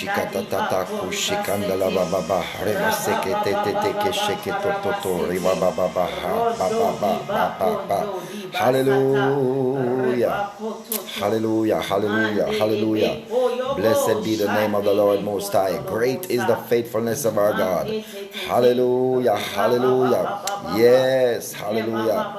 shikata tata kushikanda la baba ba reba seke te te te ke sheke to to to reba baba ba ha ba ba ba ba ba ba. Hallelujah. Hallelujah. Hallelujah. Hallelujah. Blessed be the name of the Lord Most High. Great is the faithfulness of our God. Hallelujah. Hallelujah. Yes. Hallelujah.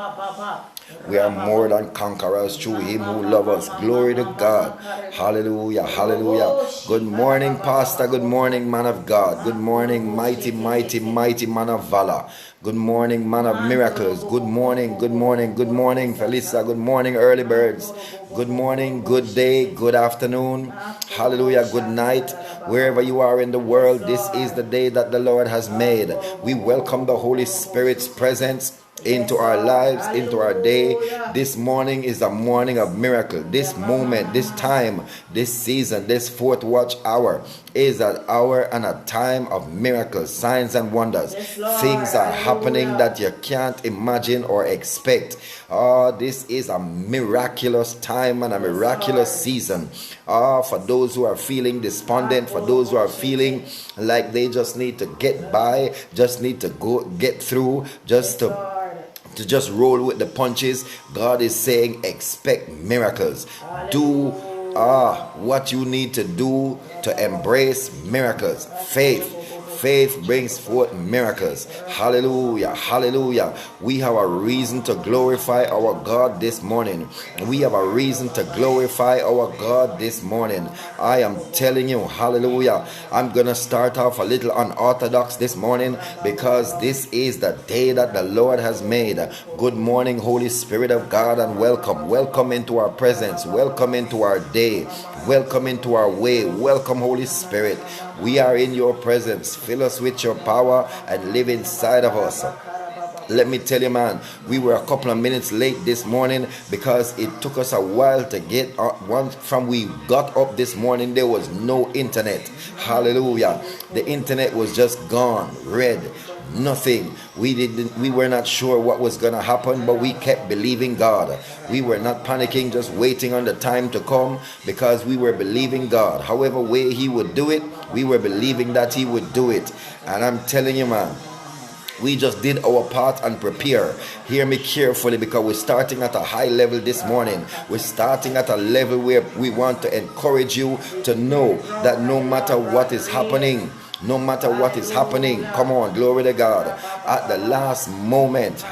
We are more than conquerors through Him who loves us. Glory to God. Hallelujah. Hallelujah. Good morning, Pastor. Good morning, man of God. Good morning, mighty, mighty, mighty man of valor. Good morning, man of miracles. Good morning, good morning, good morning, Felisa. Good morning, early birds. Good morning, good day, good afternoon. Hallelujah. Good night. Wherever you are in the world, this is the day that the Lord has made. We welcome the Holy Spirit's presence into our lives, into our day. This morning is a morning of miracle. This moment, this time, this season, this fourth watch hour is an hour and a time of miracles, signs and wonders. Things are happening that you can't imagine or expect. Oh, this is a miraculous time and a miraculous season. For those who are feeling despondent, for those who are feeling like they just need to get by, just need to go get through, just to roll with the punches, God is saying expect miracles. Do what you need to do to embrace miracles. Faith brings forth miracles. Hallelujah. Hallelujah. We have a reason to glorify our God this morning. We have a reason to glorify our God this morning. I am telling you, hallelujah. I'm going to start off a little unorthodox this morning because this is the day that the Lord has made. Good morning, Holy Spirit of God, and welcome. Welcome into our presence. Welcome into our day. Welcome into our way. Welcome, Holy Spirit. We are in your presence. Fill us with your power and live inside of us. Let me tell you, man, we were a couple of minutes late this morning because it took us a while to get once from we got up this morning. There was no internet. Hallelujah. The internet was just gone, red. Nothing. We were not sure what was going to happen, but we kept believing God. We were not panicking, just waiting on the time to come because we were believing God. However way He would do it, we were believing that He would do it. And I'm telling you, man, we just did our part and prepare. Hear me carefully because we're starting at a high level this morning. We're starting at a level where we want to encourage you to know that no matter what is happening, no matter what is happening, come on, glory to God. At the last moment,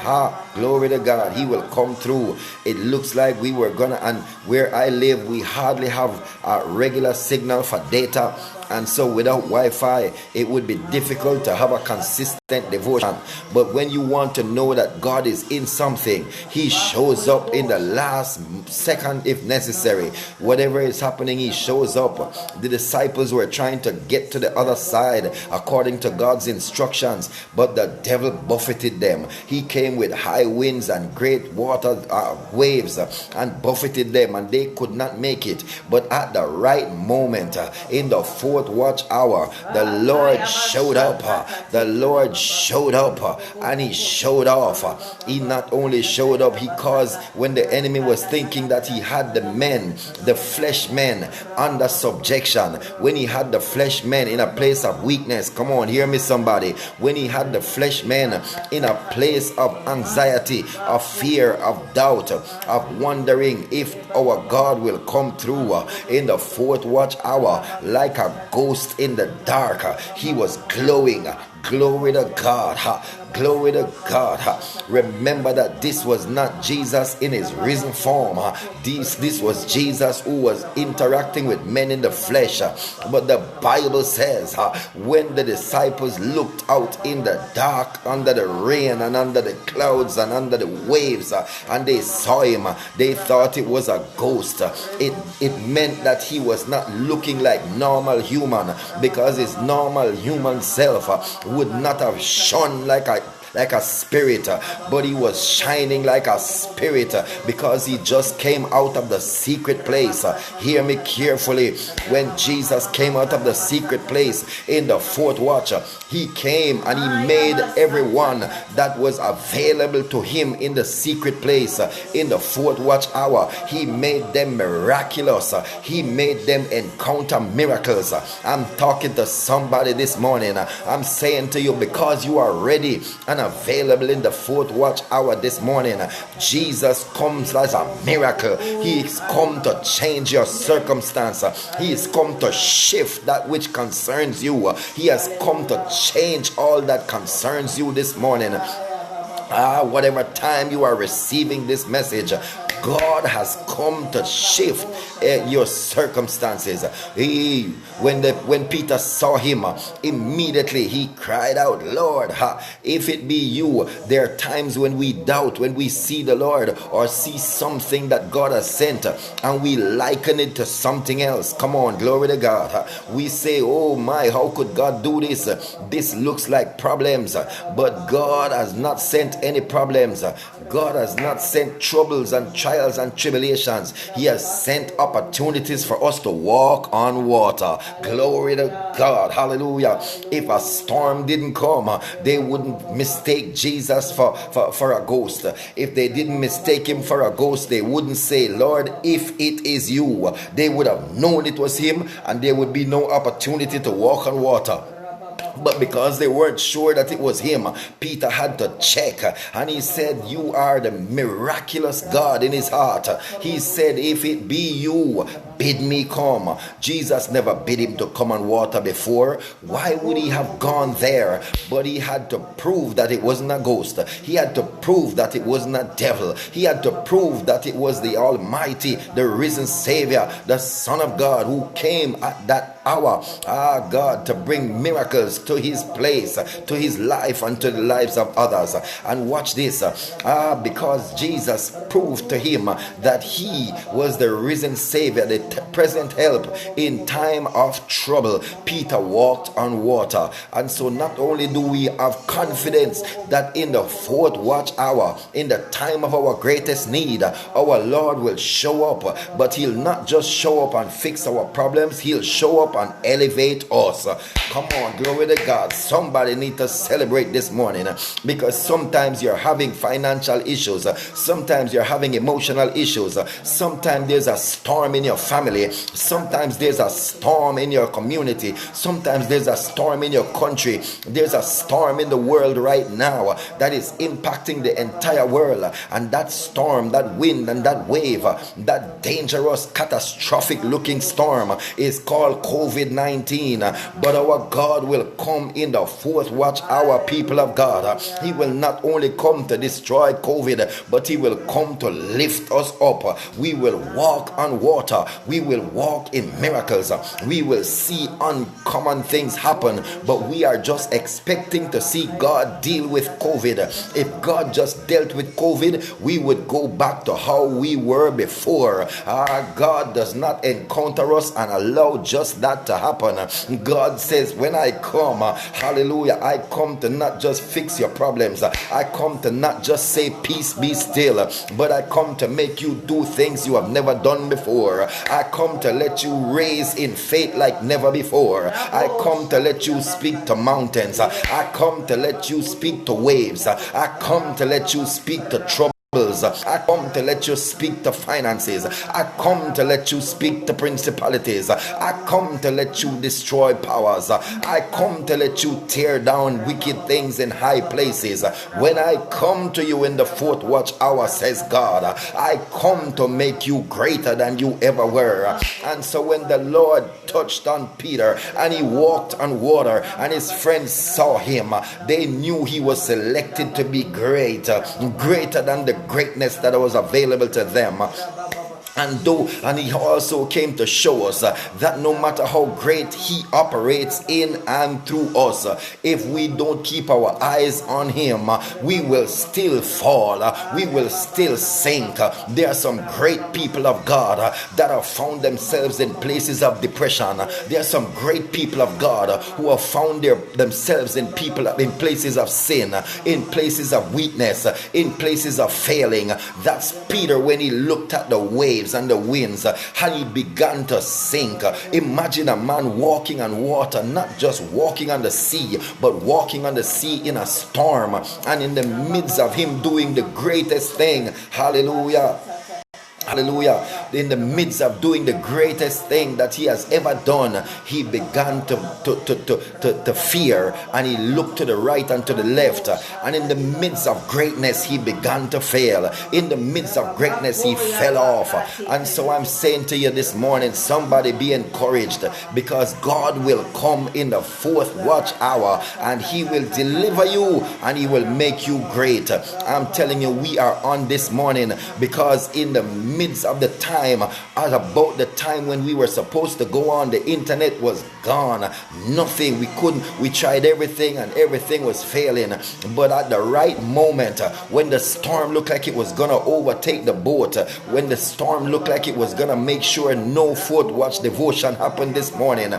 glory to God, He will come through. It looks like we were gonna, and where I live, we hardly have a regular signal for data. And so without Wi-Fi, it would be difficult to have a consistent devotion. But when you want to know that God is in something, He shows up in the last second if necessary. Whatever is happening, He shows up. The disciples were trying to get to the other side according to God's instructions, but the devil buffeted them. He came with high winds and great water waves and buffeted them, and they could not make it. But at the right moment, in the fourth watch hour, the Lord showed up. The Lord showed up and He showed off. He not only showed up, He caused, when the enemy was thinking that he had the men, the flesh men, under subjection, when he had the flesh men in a place of weakness, come on, hear me somebody, when he had the flesh men in a place of anxiety, of fear, of doubt, of wondering if our God will come through in the fourth watch hour like a ghost in the dark, He was glowing. Glory to God. Glory to God. Remember that this was not Jesus in His risen form. This was Jesus who was interacting with men in the flesh. But the Bible says when the disciples looked out in the dark, under the rain and under the clouds and under the waves, and they saw Him, they thought it was a ghost. It meant that He was not looking like normal human, because His normal human self would not have shone like like a spirit, but he was shining like a spirit because he just came out of the secret place. Hear me carefully. When Jesus came out of the secret place in the fourth watch, he came and he made everyone that was available to him in the secret place in the fourth watch hour, he made them miraculous. He made them encounter miracles. I'm talking to somebody this morning. I'm saying to you, because you are ready and available in the fourth watch hour this morning, Jesus comes as a miracle. He is come to change your circumstance. He is come to shift that which concerns you. He has come to change all that concerns you this morning. Whatever time you are receiving this message, God has come to shift your circumstances. When Peter saw him, immediately he cried out, Lord, if it be you. There are times when we doubt, when we see the Lord or see something that God has sent and we liken it to something else. Come on, glory to God. We say, oh my, how could God do this? This looks like problems, but God has not sent any problems. God has not sent troubles and trials and tribulations. He has sent opportunities for us to walk on water. Glory to God. Hallelujah. If a storm didn't come, they wouldn't mistake Jesus for a ghost. If they didn't mistake him for a ghost, they wouldn't say, Lord, if it is you. They would have known it was him, and there would be no opportunity to walk on water. But because they weren't sure that it was him, Peter had to check. And he said, you are the miraculous God in his heart. He said, if it be you, bid me come. Jesus never bid him to come on water before. Why would he have gone there? But he had to prove that it wasn't a ghost. He had to prove that it wasn't a devil. He had to prove that it was the Almighty, the risen Savior, the Son of God, who came at that hour, God, to bring miracles to his place, to his life, and to the lives of others. And watch this, because Jesus proved to him that he was the risen Savior, the present help in time of trouble. Peter walked on water. And so not only do we have confidence that in the fourth watch hour, in the time of our greatest need, our Lord will show up, but he'll not just show up and fix our problems, he'll show up and elevate us. Come on, glory to God. Somebody need to celebrate this morning, because sometimes you're having financial issues, sometimes you're having emotional issues, sometimes there's a storm in your family, sometimes there's a storm in your community, sometimes there's a storm in your country, there's a storm in the world right now that is impacting the entire world. And that storm, that wind and that wave, that dangerous, catastrophic looking storm is called COVID-19. But our God will come in the fourth watch hour, people of God. He will not only come to destroy COVID, but he will come to lift us up. We will walk on water. We will walk in miracles. We will see uncommon things happen, but we are just expecting to see God deal with COVID. If God just dealt with COVID, we would go back to how we were before. God does not encounter us and allow just that to happen. God says, when I come, hallelujah, I come to not just fix your problems. I come to not just say peace be still, but I come to make you do things you have never done before. I come to let you raise in faith like never before. I come to let you speak to mountains. I come to let you speak to waves. I come to let you speak to trouble. I come to let you speak to finances. I come to let you speak to principalities. I come to let you destroy powers. I come to let you tear down wicked things in high places. When I come to you in the fourth watch hour, says God, I come to make you greater than you ever were. And so when the Lord touched on Peter and he walked on water and his friends saw him, they knew he was selected to be greater than the greatness that was available to them. And he also came to show us that no matter how great he operates in and through us, if we don't keep our eyes on him, we will still fall, we will still sink. There are some great people of God that have found themselves in places of depression. There are some great people of God who have found themselves in places of sin, in places of weakness, in places of failing. That's Peter when he looked at the waves and the winds and he began to sink. Imagine a man walking on water, not just walking on the sea, but walking on the sea in a storm, and in the midst of him doing the greatest thing. Hallelujah. Hallelujah. In the midst of doing the greatest thing that he has ever done, he began to fear, and he looked to the right and to the left, and in the midst of greatness he began to fail. In the midst of greatness he fell off. And so I'm saying to you this morning, somebody be encouraged, because God will come in the fourth watch hour and he will deliver you and he will make you great. I'm telling you, we are on this morning because in the midst of the time, at about the time when we were supposed to go on, the internet was gone. Nothing, we tried everything and everything was failing. But at the right moment, when the storm looked like it was gonna overtake the boat, when the storm looked like it was gonna make sure no fourth watch devotion happened this morning,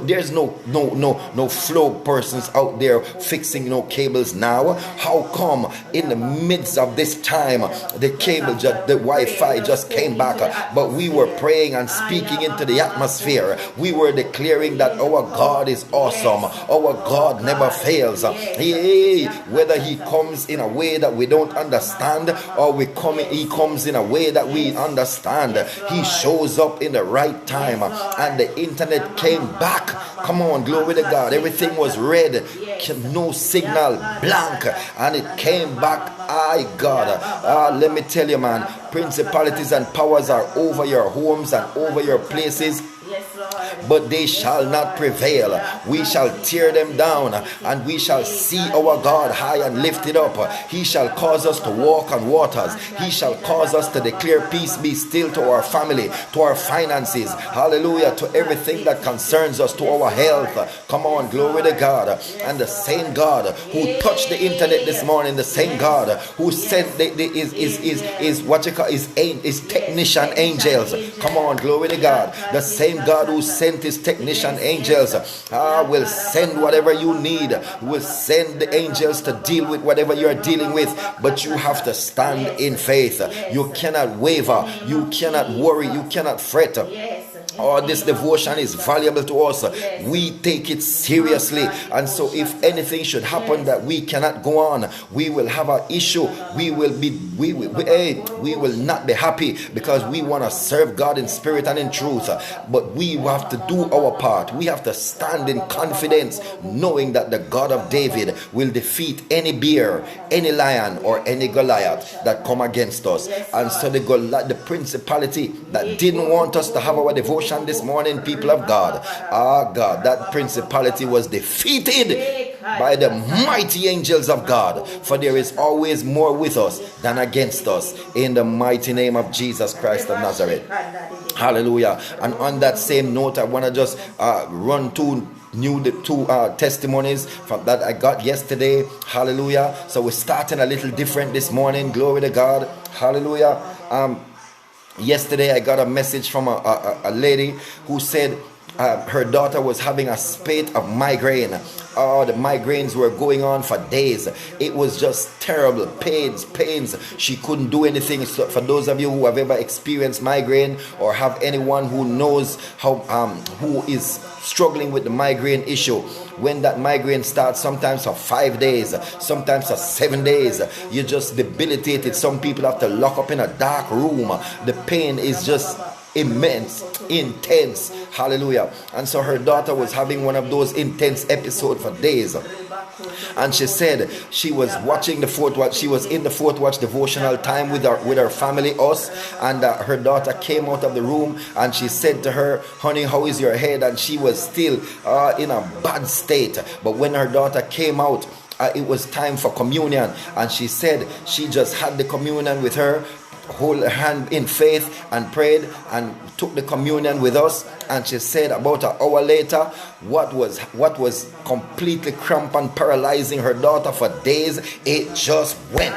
there's no flow persons out there fixing no cables now. How come in the midst of this time the cable, the Wi-Fi just came back, but we were praying and speaking into the atmosphere. We were declaring that our God is awesome. Our God never fails. Whether he comes in a way that we don't understand or he comes in a way that we understand, he shows up in the right time. And the internet came back. Come on, glory to God. Everything was red, no signal, blank, and it came back. God, let me tell you, man, principalities and powers are over your homes and over your places, but they shall not prevail. We shall tear them down, and we shall see our God high and lifted up. He shall cause us to walk on waters. He shall cause us to declare peace be still to our family, to our finances, hallelujah, to everything that concerns us, to our health. Come on, glory to God. And the same God who touched the internet this morning, the same God who sent his technician angels. Come on, glory to God. The same God who sent his technician angels will send whatever you need, will send the angels to deal with whatever you're dealing with. But you have to stand in faith. You cannot waver, you cannot worry, you cannot fret. This devotion is valuable to us. We take it seriously, and so if anything should happen that we cannot go on, we will have an issue. We will not be happy, because we want to serve God in spirit and in truth. But we have to do our part. We have to stand in confidence, knowing that the God of David will defeat any bear, any lion, or any Goliath that come against us. And so the principality that didn't want us to have our devotion this morning, people of God, God, that principality was defeated by the mighty angels of God, for there is always more with us than against us, in the mighty name of Jesus Christ of Nazareth. Hallelujah. And on that same note, I want to just run two testimonies from that I got yesterday. Hallelujah. So we're starting a little different this morning. Glory to God. Hallelujah. Yesterday I got a message from a lady who said her daughter was having a spate of migraine. The migraines were going on for days. It was just terrible. Pains. She couldn't do anything. So for those of you who have ever experienced migraine, or have anyone who knows how who is struggling with the migraine issue, when that migraine starts, sometimes for 5 days, sometimes for 7 days, you're just debilitated. Some people have to lock up in a dark room. The pain is just immense, intense. Hallelujah. And so her daughter was having one of those intense episodes for days. And she said she was watching the fourth watch. She was in the fourth watch devotional time with her family, us, and her daughter came out of the room, and she said to her, "Honey, how is your head?" And she was still in a bad state. But when her daughter came out, it was time for communion, and she said she just had the communion with her. hold her hand in faith and prayed and took the communion with us. And she said about an hour later, what was completely cramped and paralyzing her daughter for days, it just went.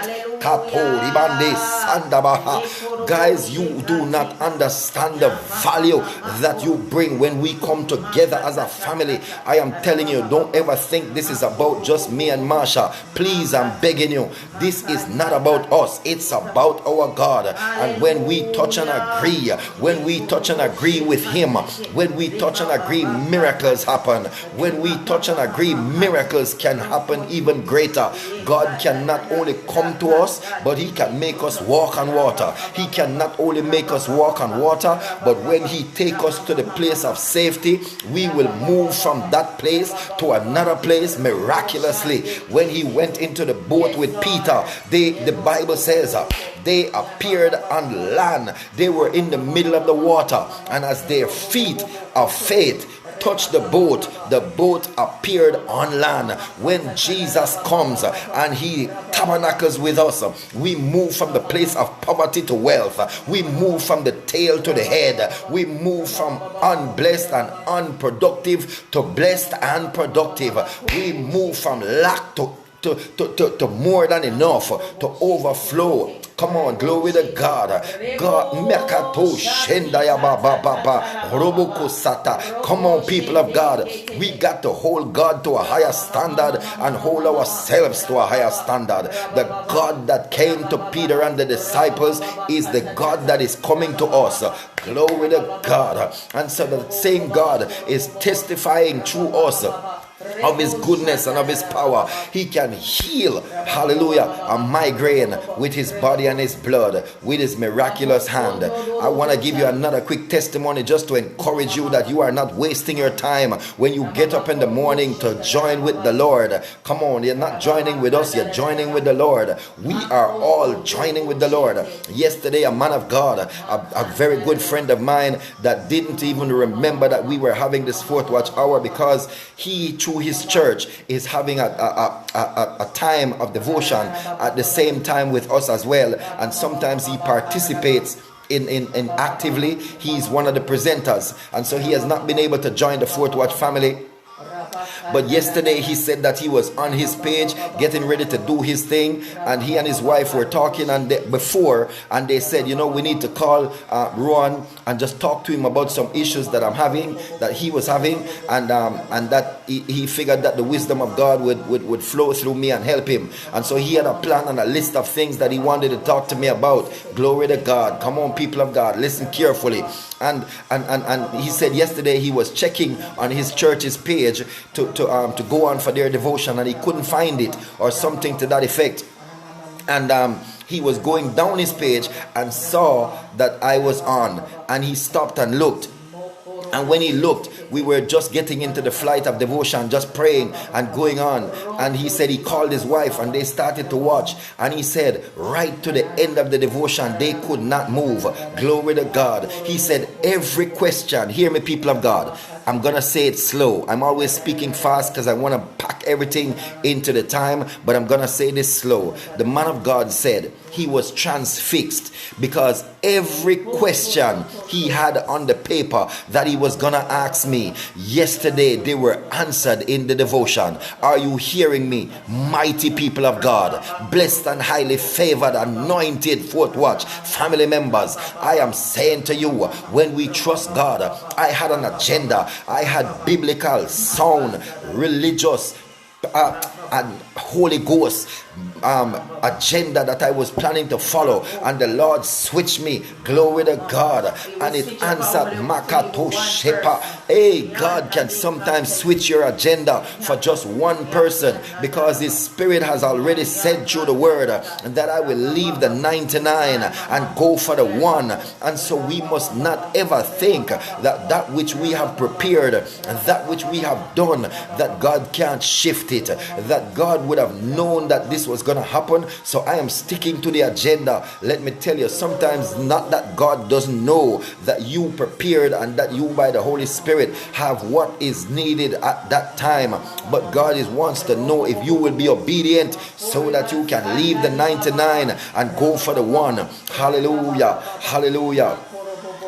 Guys, you do not understand the value that you bring when we come together as a family. I am telling you, don't ever think this is about just me and Marsha. Please, I'm begging you, this is not about us. It's about our God. And when we touch and agree, when we touch and agree with Him, when we touch and agree, miracles happen. When we touch and agree, miracles can happen even greater. God can not only come to us, but He can make us walk on water. He can not only make us walk on water, but when He take us to the place of safety, we will move from that place to another place miraculously. When He went into the boat with Peter, the Bible says they appeared on land. They were in the middle of the water, and as their feet of faith touched the boat appeared on land. When Jesus comes and He tabernacles with us, we move from the place of poverty to wealth. We move from the tail to the head. We move from unblessed and unproductive to blessed and productive. We move from lack to more than enough, to overflow. Come on, glory to God. God, Mekato Shendaya Baba Baba Roboko Sata. Come on, people of God. We got to hold God to a higher standard and hold ourselves to a higher standard. The God that came to Peter and the disciples is the God that is coming to us. Glory to God. And so the same God is testifying through us of His goodness and of His power. He can heal, hallelujah, a migraine with His body and His blood, with His miraculous hand. I want to give you another quick testimony just to encourage you that you are not wasting your time when you get up in the morning to join with the Lord. Come on, you're not joining with us, you're joining with the Lord. We are all joining with the Lord. Yesterday, a man of God, a very good friend of mine that didn't even remember that we were having this fourth watch hour, because he, through his church, is having a time of devotion at the same time with us as well, and sometimes he participates in actively. He's one of the presenters, and so he has not been able to join the Fourth Watch family. But yesterday he said that he was on his page getting ready to do his thing, and he and his wife were talking before, and they said, you know, we need to call Ron and just talk to him about some issues that he was having, and that he figured that the wisdom of God would flow through me and help him. And so he had a plan and a list of things that he wanted to talk to me about. Glory to God. Come on, people of God, listen carefully. And he said yesterday he was checking on his church's page to go on for their devotion, and he couldn't find it, or something to that effect. And he was going down his page and saw that I was on, and he stopped and looked. And when he looked, we were just getting into the flight of devotion, just praying and going on. And he said he called his wife and they started to watch. And he said right to the end of the devotion, they could not move. Glory to God. He said every question, hear me, people of God, I'm going to say it slow. I'm always speaking fast because I want to pack everything into the time, but I'm going to say this slow. The man of God said he was transfixed because every question he had on the paper that he was going to ask me yesterday, they were answered in the devotion. Are you hearing me, mighty people of God, blessed and highly favored, anointed Fourth Watch family members? I am saying to you, when we trust God, I had an agenda. I had biblical, sound, religious, and Holy Ghost agenda that I was planning to follow, and the Lord switched me. Glory to God. And it answered Makato Shepa. Hey, God can sometimes switch your agenda for just one person, because His Spirit has already said through the word that I will leave the 99 and go for the one. And so we must not ever think that which we have prepared and that which we have done, that God can't shift it, that that God would have known that this was going to happen. So I am sticking to the agenda. Let me tell you, sometimes not that God doesn't know that you prepared and that you by the Holy Spirit have what is needed at that time, but God wants to know if you will be obedient so that you can leave the 99 and go for the one. Hallelujah, hallelujah.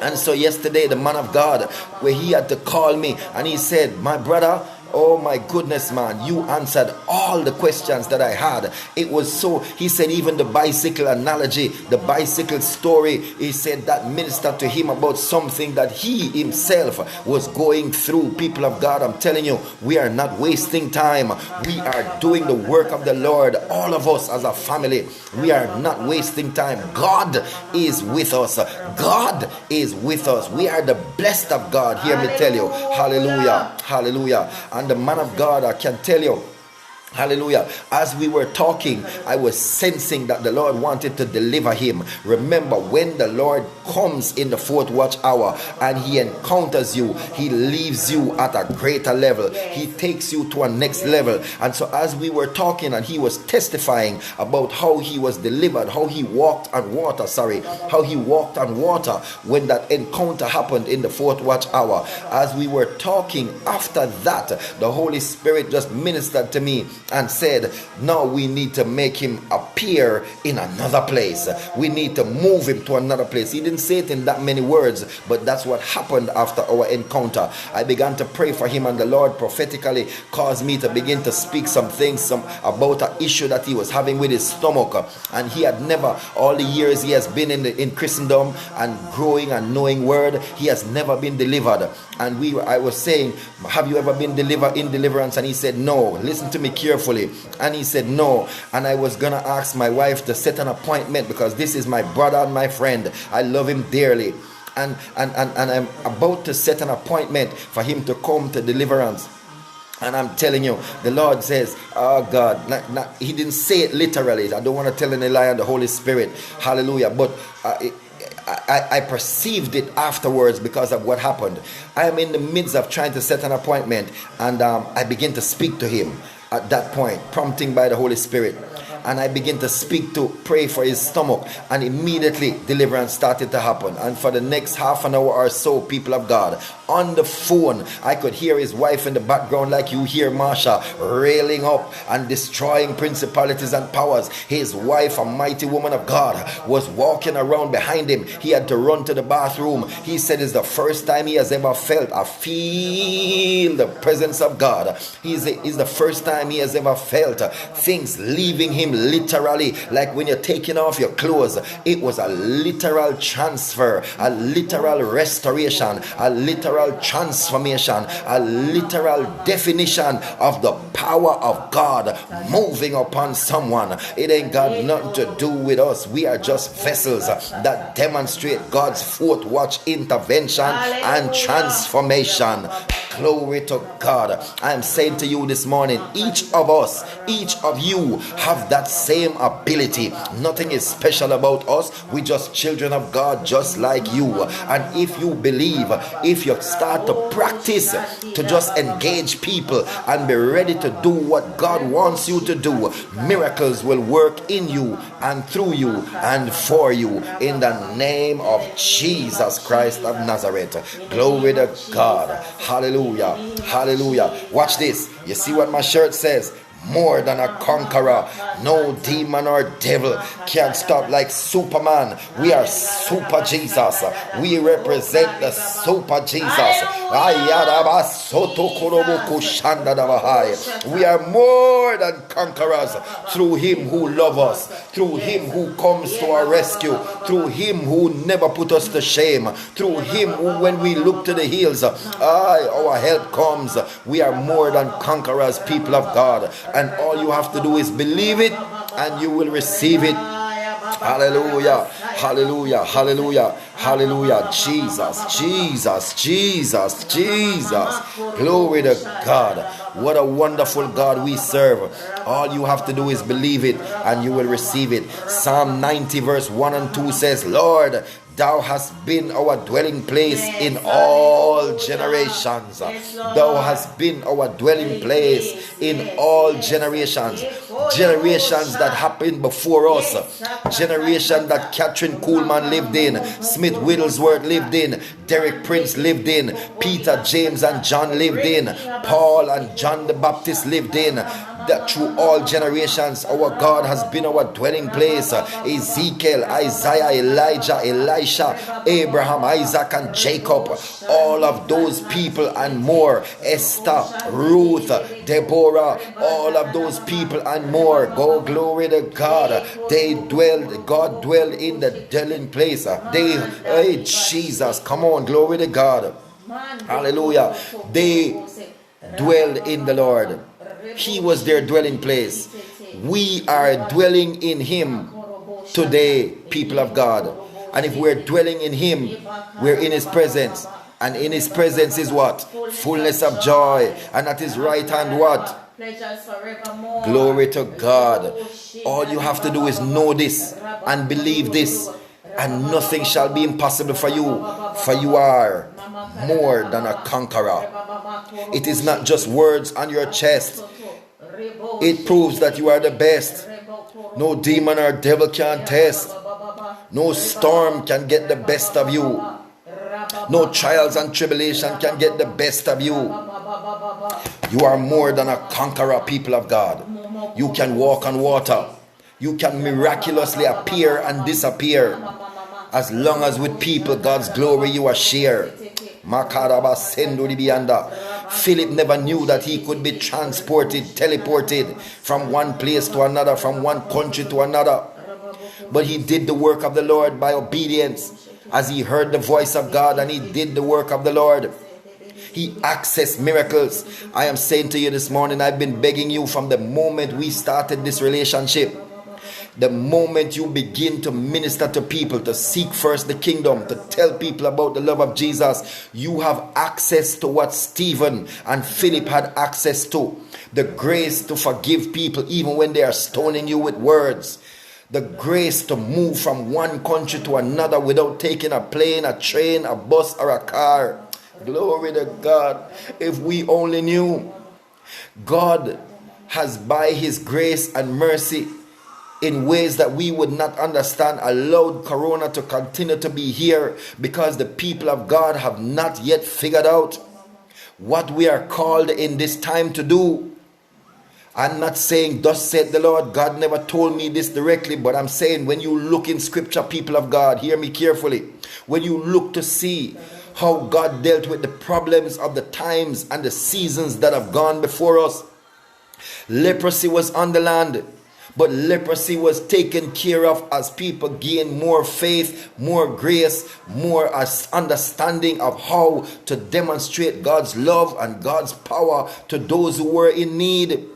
And so yesterday the man of God, where he had to call me and he said, my brother, oh my goodness, man, you answered all the questions that I had. It was so, he said, even the bicycle analogy, the bicycle story, he said that ministered to him about something that he himself was going through. People of God, I'm telling you, we are not wasting time. We are doing the work of the Lord. All of us as a family, we are not wasting time. God is with us. God is with us. We are the blessed of God. Hear me tell you. Hallelujah. Hallelujah. And the man of God, I can tell you, hallelujah, as we were talking, I was sensing that the Lord wanted to deliver him. Remember, when the Lord comes in the fourth watch hour and he encounters you, he leaves you at a greater level. He takes you to a next level. And so as we were talking and he was testifying about how he was delivered, how he walked on water, how he walked on water when that encounter happened in the fourth watch hour. As we were talking after that, the Holy Spirit just ministered to me and said, now we need to make him appear in another place. We need to move him to another place. He didn't say it in that many words, but that's what happened after our encounter. I began to pray for him and the Lord prophetically caused me to begin to speak some things about an issue that he was having with his stomach. And he had never, all the years he has been in Christendom and growing and knowing word, he has never been delivered. And I was saying, have you ever been delivered in deliverance? And he said, no. Listen to me carefully. And he said, no. And I was going to ask my wife to set an appointment because this is my brother and my friend. I love him dearly. And I'm about to set an appointment for him to come to deliverance. And I'm telling you, the Lord says, oh God, he didn't say it literally. I don't want to tell any lie on the Holy Spirit. Hallelujah. But I perceived it afterwards because of what happened. I am in the midst of trying to set an appointment, and I begin to speak to him at that point, prompting by the Holy Spirit. And I begin to pray for his stomach, and immediately deliverance started to happen. And for the next half an hour or so, people of God, on the phone, I could hear his wife in the background, like you hear Marsha, railing up and destroying principalities and powers. His wife, a mighty woman of God, was walking around behind him. He had to run to the bathroom. He said it's the first time he has ever felt, I feel the presence of God. It's the first time he has ever felt things leaving him literally, like when you're taking off your clothes. It was a literal transfer, a literal restoration, a literal transformation, a literal definition of the power of God moving upon someone. It ain't got nothing to do with us. We are just vessels that demonstrate God's fourth watch intervention and transformation. Glory to God. I am saying to you this morning, each of us, each of you have that same ability. Nothing is special about us. We just children of God, just like you. And if you believe, if you start to practice to just engage people and be ready to do what God wants you to do, miracles will work in you and through you and for you, in the name of Jesus Christ of Nazareth. Glory to God. Hallelujah. Hallelujah. Watch this. You see what my shirt says? More than a conqueror. No demon or devil can stop like Superman. We are Super Jesus. We represent the Super Jesus. We are more than conquerors through him who loves us, through him who comes to our rescue, through him who never put us to shame, through him who, when we look to the hills, our help comes. We are more than conquerors, people of God. And all you have to do is believe it and you will receive it. Hallelujah. Hallelujah. Hallelujah. Hallelujah. Jesus. Jesus. Jesus. Jesus. Glory to God. What a wonderful God we serve. All you have to do is believe it and you will receive it. Psalm 90 verse 1 and 2 says, Lord, Thou hast been our dwelling place in all generations. Thou hast been our dwelling place in all generations. Generations that happened before us. Generation that Catherine Kuhlman lived in, Smith Wigglesworth lived in, Derek Prince lived in, Peter, James and John lived in, Paul and John the Baptist lived in. That through all generations our God has been our dwelling place. Ezekiel, Isaiah, Elijah, Elisha, Abraham, Isaac and Jacob, all of those people and more, Esther, Ruth, Deborah, all of those people and more. Go, glory to God. God dwelled in the dwelling place. Hey Jesus, come on, glory to God. Hallelujah. They dwelled in the Lord. He was their dwelling place. We are dwelling in Him today, people of God. And if we're dwelling in Him, we're in His presence. And in His presence is what? Fullness of joy. And at His right hand what? Glory to God. All you have to do is know this and believe this, and nothing shall be impossible for you. For you are more than a conqueror. It is not just words on your chest. It proves that you are the best. No demon or devil can test. No storm can get the best of you. No trials and tribulation can get the best of you. You are more than a conqueror, people of God. You can walk on water. You can miraculously appear and disappear. As long as with people God's glory you are share. Philip never knew that he could be transported, teleported from one place to another, from one country to another. But he did the work of the Lord by obedience, as he heard the voice of God and he did the work of the Lord. He accessed miracles. I am saying to you this morning, I've been begging you from the moment we started this relationship. The moment you begin to minister to people, to seek first the kingdom, to tell people about the love of Jesus, you have access to what Stephen and Philip had access to. The grace to forgive people even when they are stoning you with words. The grace to move from one country to another without taking a plane, a train, a bus or a car. Glory to God. If we only knew. God has by His grace and mercy, in ways that we would not understand, allowed Corona to continue to be here, because the people of God have not yet figured out what we are called in this time to do. I'm not saying thus said the Lord. God never told me this directly, but I'm saying when you look in scripture, people of God, hear me carefully. When you look to see how God dealt with the problems of the times and the seasons that have gone before us, leprosy was on the land. But leprosy was taken care of as people gained more faith, more grace, more understanding of how to demonstrate God's love and God's power to those who were in need.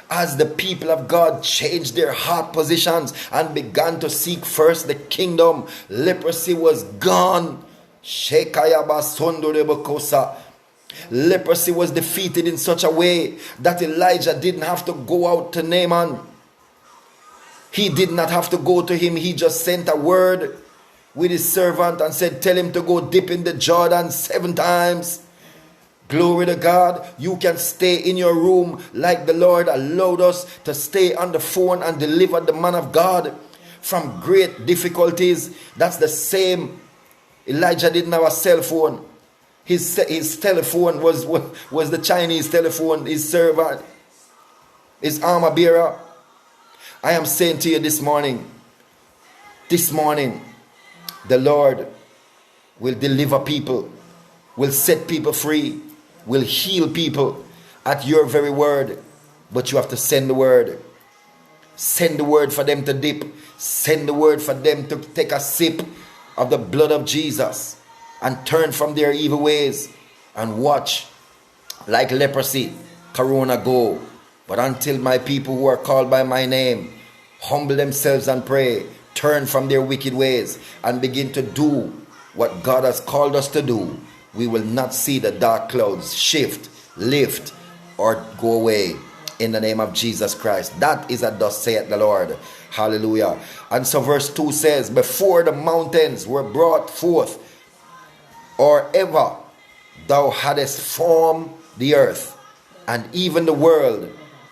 As the people of God changed their heart positions and began to seek first the kingdom, leprosy was gone. Leprosy was defeated in such a way that Elijah didn't have to go out to Naaman. He did not have to go to him. He just sent a word with his servant and said, tell him to go dip in the Jordan 7 times. Glory to God. You can stay in your room like the Lord allowed us to stay on the phone and deliver the man of God from great difficulties. That's the same. Elijah didn't have a cell phone. His telephone was the Chinese telephone. His servant, his armor bearer. I am saying to you this morning, the Lord will deliver people, will set people free, will heal people at your very word. But you have to send the word. Send the word for them to dip. Send the word for them to take a sip of the blood of Jesus and turn from their evil ways and watch like leprosy, Corona go. But until my people who are called by my name humble themselves and pray, turn from their wicked ways and begin to do what God has called us to do, we will not see the dark clouds shift, lift, or go away. in the name of Jesus Christ. That is a thus saith the Lord. Hallelujah. And so verse 2 says, before the mountains were brought forth, or ever thou hadst formed the earth, and even the world,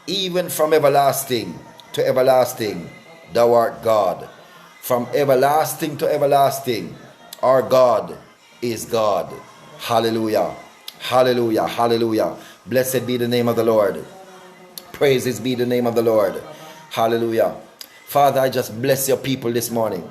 even from everlasting to everlasting, thou art God. From everlasting to everlasting, our God is God. Hallelujah. Hallelujah. Hallelujah. Blessed be the name of the Lord. Praises be the name of the Lord. Hallelujah. Father, I just bless your people this morning.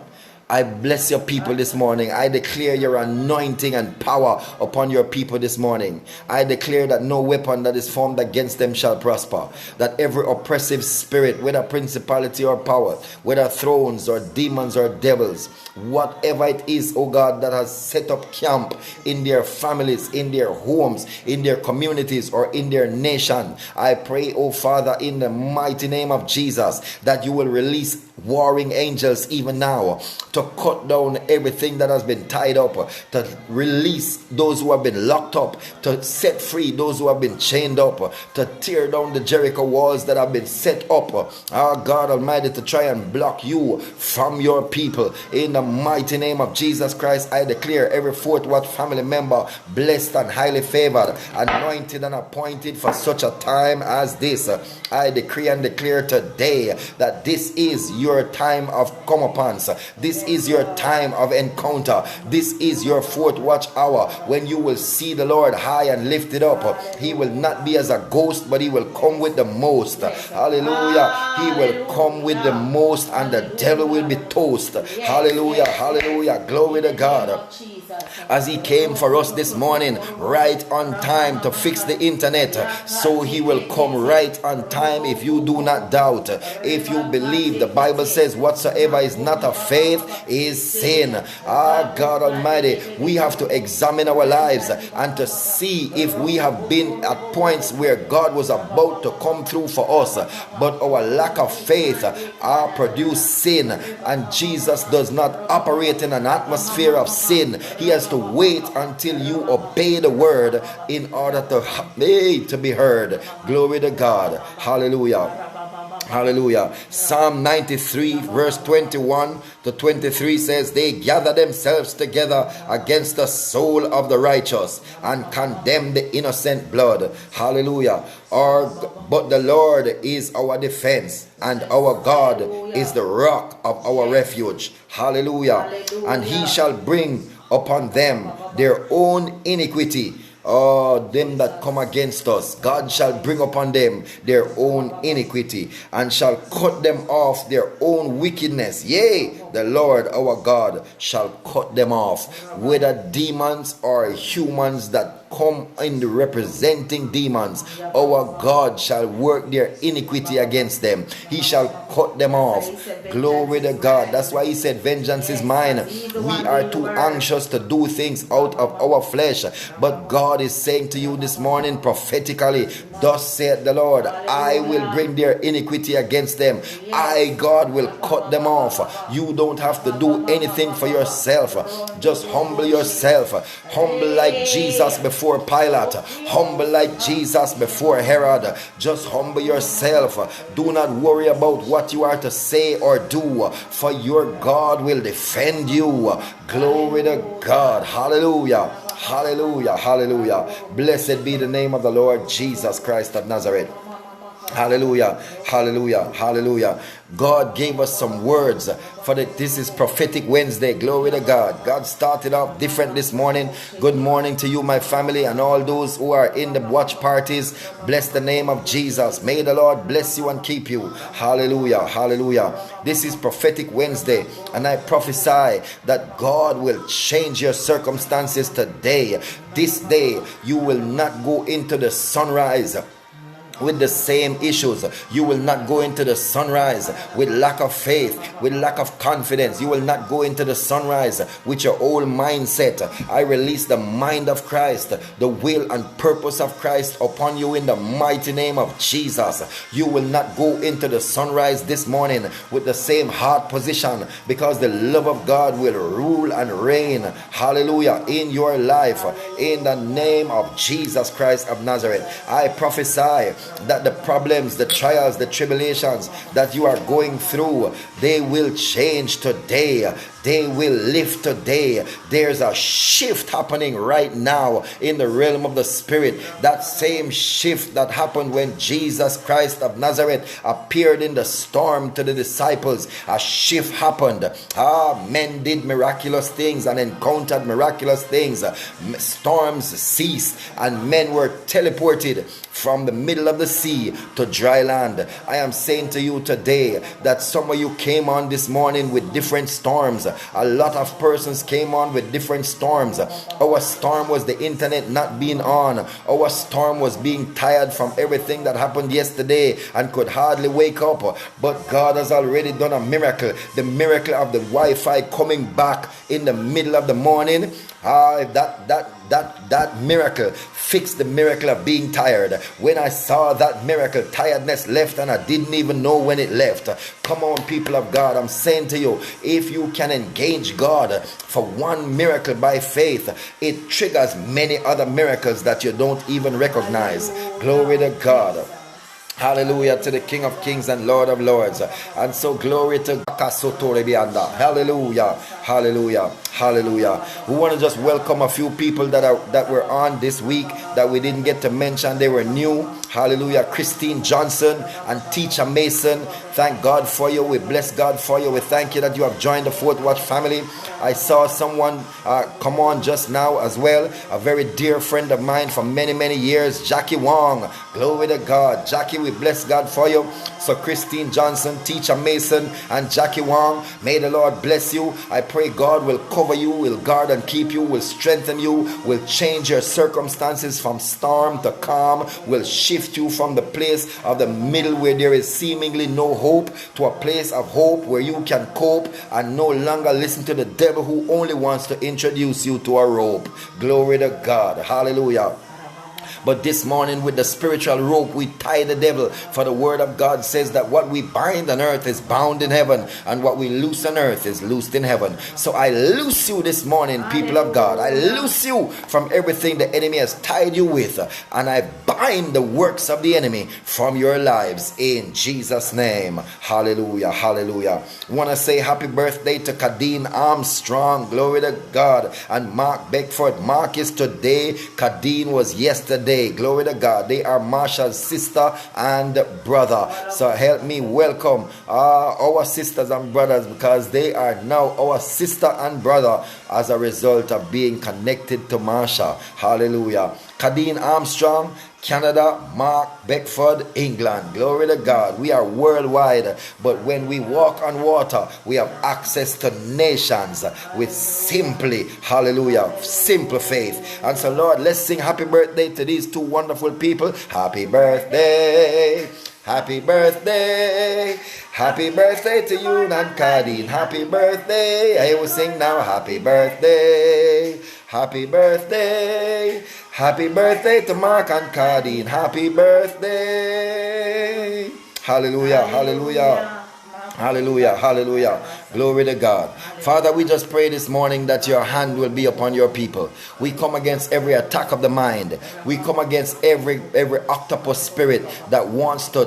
I bless your people this morning. I declare your anointing and power upon your people this morning. I declare that no weapon that is formed against them shall prosper. That every oppressive spirit, whether principality or power, whether thrones or demons or devils, whatever it is, oh God, that has set up camp in their families, in their homes, in their communities, or in their nation, I pray, oh Father, in the mighty name of Jesus, that you will release warring angels even now to cut down everything that has been tied up, to release those who have been locked up, to set free those who have been chained up, to tear down the Jericho walls that have been set up, our God Almighty, to try and block you from your people. In the mighty name of Jesus Christ, I declare every fourth watch family member blessed and highly favored, anointed and appointed for such a time as this. I decree and declare today that this is your time of comeuppance. This is your time of encounter. This is your fourth watch hour when you will see the Lord high and lifted up. He will not be as a ghost, but he will come with the most. Hallelujah. He will come with the most, and the devil will be toast. Hallelujah. Hallelujah. Glory to God. As he came for us this morning right on time to fix the internet, so he will come right on time if you do not doubt. If you believe, the Bible says whatsoever is not of faith is sin. God Almighty, we have to examine our lives and to see if we have been at points where God was about to come through for us, but our lack of faith produced sin, and Jesus does not operate in an atmosphere of sin. He has to wait until you obey the word in order to be heard. Glory to God. Hallelujah. Hallelujah. Psalm 93 verse 21 to 23 says, they gather themselves together against the soul of the righteous and condemn the innocent blood. Hallelujah. But the Lord is our defense, and our God is the rock of our refuge. Hallelujah. And he shall bring upon them their own iniquity. Them that come against us, God shall bring upon them their own iniquity, and shall cut them off their own wickedness. Yea, the Lord our God shall cut them off. Whether demons or humans that come in representing demons, our God shall work their iniquity against them. He shall cut them off. Glory to God. That's why he said, vengeance is mine. We are too anxious to do things out of our flesh, but God is saying to you this morning prophetically, thus saith the Lord, I will bring their iniquity against them. I, God, will cut them off. You don't have to do anything for yourself. Just humble yourself. Humble like Jesus before Pilate. Humble like Jesus before Herod. Just humble yourself. Do not worry about what you are to say or do, for your God will defend you. Glory to God. Hallelujah. Hallelujah. Hallelujah. Blessed be the name of the Lord Jesus Christ of Nazareth. Hallelujah. Hallelujah. Hallelujah. God gave us some words for this is prophetic Wednesday. Glory to God. God started off different this morning. Good morning to you, my family, and all those who are in the watch parties. Bless the name of Jesus. May the Lord bless you and keep you. Hallelujah. Hallelujah. This is prophetic Wednesday, and I prophesy that God will change your circumstances today. This day you will not go into the sunrise with the same issues. You will not go into the sunrise with lack of faith, with lack of confidence. You will not go into the sunrise with your old mindset. I release the mind of Christ, the will and purpose of Christ upon you in the mighty name of Jesus. You will not go into the sunrise this morning with the same heart position, because the love of God will rule and reign, hallelujah, in your life. In the name of Jesus Christ of Nazareth, I prophesy that the problems, the trials, the tribulations that you are going through, they will change today. They will lift today. There's a shift happening right now in the realm of the Spirit. That same shift that happened when Jesus Christ of Nazareth appeared in the storm to the disciples. A shift happened. Men did miraculous things and encountered miraculous things. Storms ceased and men were teleported from the middle of the sea to dry land. I am saying to you today that some of you came on this morning with different storms. A lot of persons came on with different storms. Our storm was the internet not being on. Our storm was being tired from everything that happened yesterday and could hardly wake up. But God has already done a miracle. The miracle of the Wi-Fi coming back in the middle of the morning. That miracle fixed the miracle of being tired. When I saw that miracle, tiredness left and I didn't even know when it left. Come on, people of God, I'm saying to you, if you can engage God for one miracle by faith, it triggers many other miracles that you don't even recognize. Glory to God. Hallelujah to the King of Kings and Lord of Lords. And so glory to God. Hallelujah. Hallelujah. Hallelujah. We want to just welcome a few people that were on this week that we didn't get to mention. They were new. Hallelujah. Christine Johnson and Teacher Mason. Thank God for you. We bless God for you. We thank you that you have joined the Fourth Watch family. I saw someone come on just now as well. A very dear friend of mine for many, many years, Jackie Wong. Glory to God. Jackie, we bless God for you. So Christine Johnson, Teacher Mason, and Jackie Wong, may the Lord bless you. I pray God will cover you, will guard and keep you, will strengthen you, will change your circumstances from storm to calm, will shift you from the place of the middle where there is seemingly no hope to a place of hope where you can cope and no longer listen to the devil who only wants to introduce you to a rope. Glory to God. Hallelujah. But this morning with the spiritual rope we tie the devil, for the word of God says that what we bind on earth is bound in heaven, and what we loose on earth is loosed in heaven. So I loose you this morning, people of God. I loose you from everything the enemy has tied you with, and I bind the works of the enemy from your lives in Jesus' name. Hallelujah. Hallelujah. I want to say happy birthday to Kadeen Armstrong. Glory to God. And Mark Beckford. Mark is today. Kadeen was yesterday. Glory to God. They are Marsha's sister and brother. So help me welcome our sisters and brothers, because they are now our sister and brother as a result of being connected to Marsha. Hallelujah. Kadeen Armstrong, Canada. Mark Beckford, England. Glory to God. We are worldwide, but when we walk on water, we have access to nations with simply, hallelujah, simple faith. And so, Lord, let's sing happy birthday to these two wonderful people. Happy birthday. Happy birthday. Happy birthday to you and Kadeen. Happy birthday. I will sing now. Happy birthday. Happy birthday. Happy birthday to Mark and Kadeen. Happy birthday. Hallelujah. Hallelujah. Hallelujah, hallelujah. Glory to God. Father, we just pray this morning that your hand will be upon your people. We come against every attack of the mind. We come against every octopus spirit that wants to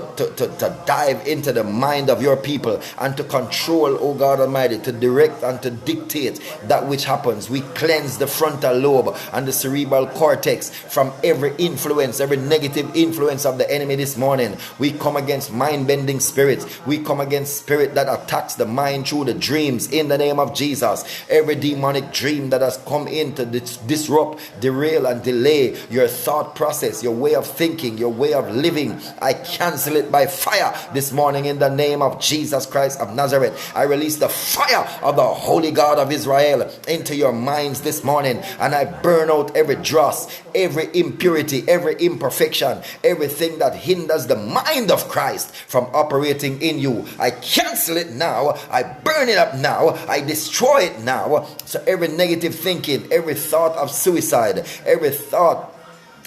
dive into the mind of your people and to control, oh God Almighty, to direct and to dictate that which happens. We cleanse the frontal lobe and the cerebral cortex from every influence, every negative influence of the enemy this morning. We come against mind-bending spirits. We come against spirits that attacks the mind through the dreams in the name of Jesus. Every demonic dream that has come in to disrupt, derail and delay your thought process, your way of thinking, your way of living, I cancel it by fire this morning in the name of Jesus Christ of Nazareth. I release the fire of the Holy God of Israel into your minds this morning, and I burn out every dross, every impurity, every imperfection, everything that hinders the mind of Christ from operating in you. I cancel it now. I burn it up now. I destroy it now. So every negative thinking, every thought of suicide, every thought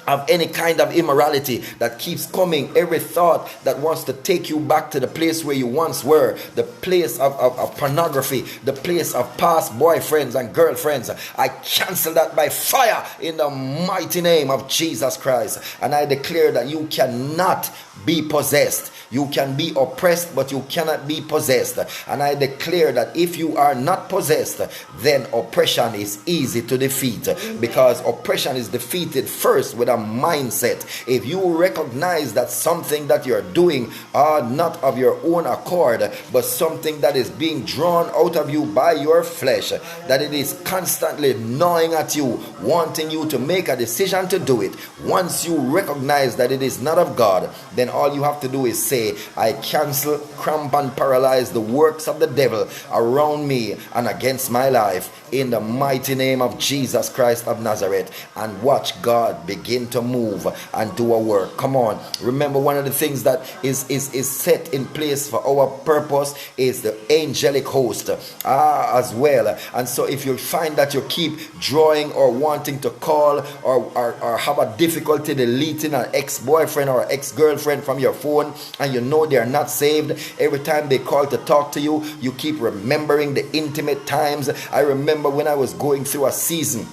of any kind of immorality that keeps coming, every thought that wants to take you back to the place where you once were, the place of pornography, the place of past boyfriends and girlfriends, I cancel that by fire in the mighty name of Jesus Christ. And I declare that you cannot be possessed. You can be oppressed, but you cannot be possessed. And I declare that if you are not possessed, then oppression is easy to defeat, because oppression is defeated first with a mindset. If you recognize that something that you're doing are not of your own accord, but something that is being drawn out of you by your flesh, that it is constantly gnawing at you, wanting you to make a decision to do it. Once you recognize that it is not of God, then all you have to do is say, I cancel, cramp and paralyze the works of the devil around me and against my life in the mighty name of Jesus Christ of Nazareth, and watch God begin to move and do a work. Come on. Remember, one of the things that is set in place for our purpose is the angelic host as well. And so if you find that you keep drawing or wanting to call or have a difficulty deleting an ex-boyfriend or ex-girlfriend from your phone, and you know they are not saved, every time they call to talk to you, you keep remembering the intimate times. I remember when I was going through a season,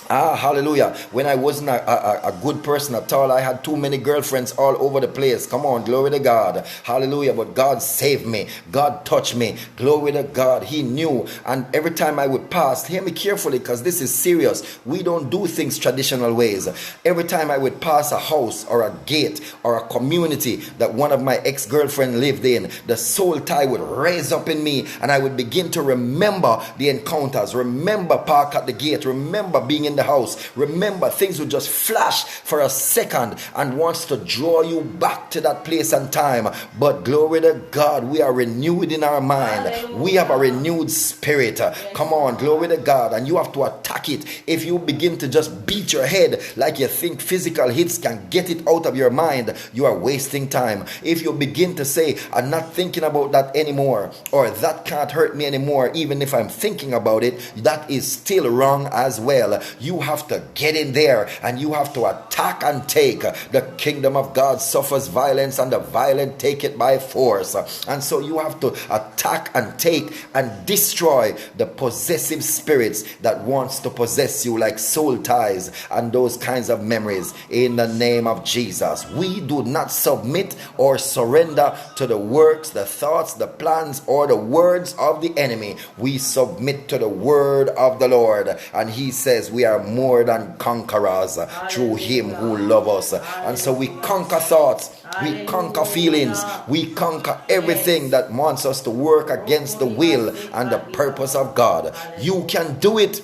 hallelujah, when I wasn't a good person at all. I had too many girlfriends all over the place. Come on, glory to God. Hallelujah. But God saved me. God touched me. Glory to God. He knew. And every time I would pass, hear me carefully, because this is serious. We don't do things traditional ways. Every time I would pass a house or a gate or a community that one of my ex-girlfriends lived in, the soul tie would raise up in me, and I would begin to remember the encounters, remember park at the gate, remember being in the house, remember things would just flash for a second and wants to draw you back to that place and time. But glory to God, we are renewed in our mind. We have a renewed spirit. Come on, glory to God. And you have to attack it. If you begin to just beat your head like you think physical hits can get it out of your mind, you are wasting time. If you begin to say, I'm not thinking about that anymore, or that can't hurt me anymore, even if I'm thinking about it, that is still wrong as well. You have to get in there and you have to attack and take. The kingdom of God suffers violence, and the violent take it by force. And so you have to attack and take and destroy the possessive spirits that wants to possess you, like soul ties and those kinds of memories, in the name of Jesus. We do not submit or surrender to the works, the thoughts, the plans, or the words of the enemy. We submit to the word of the Lord, and he says we are more than conquerors through him who loves us. And so we conquer thoughts, we conquer feelings, we conquer everything that wants us to work against the will and the purpose of God. You can do it.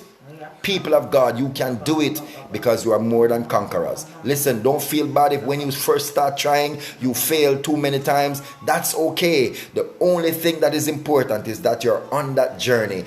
People of God, you can do it, because you are more than conquerors. Listen, don't feel bad if when you first start trying, you fail too many times. That's okay. The only thing that is important is that you're on that journey.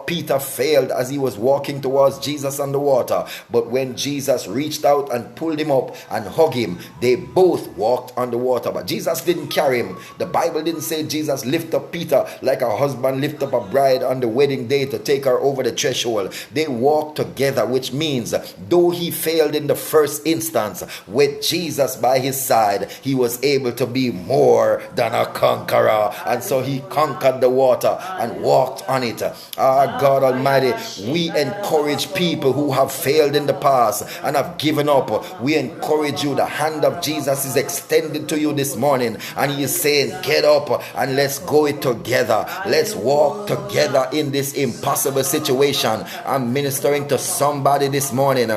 Peter failed as he was walking towards Jesus on the water, but when Jesus reached out and pulled him up and hugged him, they both walked on the water. But Jesus didn't carry him. The Bible didn't say Jesus lifted up Peter like a husband lifted up a bride on the wedding day to take her over the threshold. They walked together, which means though he failed in the first instance, with Jesus by his side, he was able to be more than a conqueror. And so he conquered the water and walked on it. God Almighty, we encourage people who have failed in the past and have given up. We encourage you. The hand of Jesus is extended to you this morning, and he is saying, get up and let's go it together. Let's walk together in this impossible situation. I'm ministering to somebody this morning.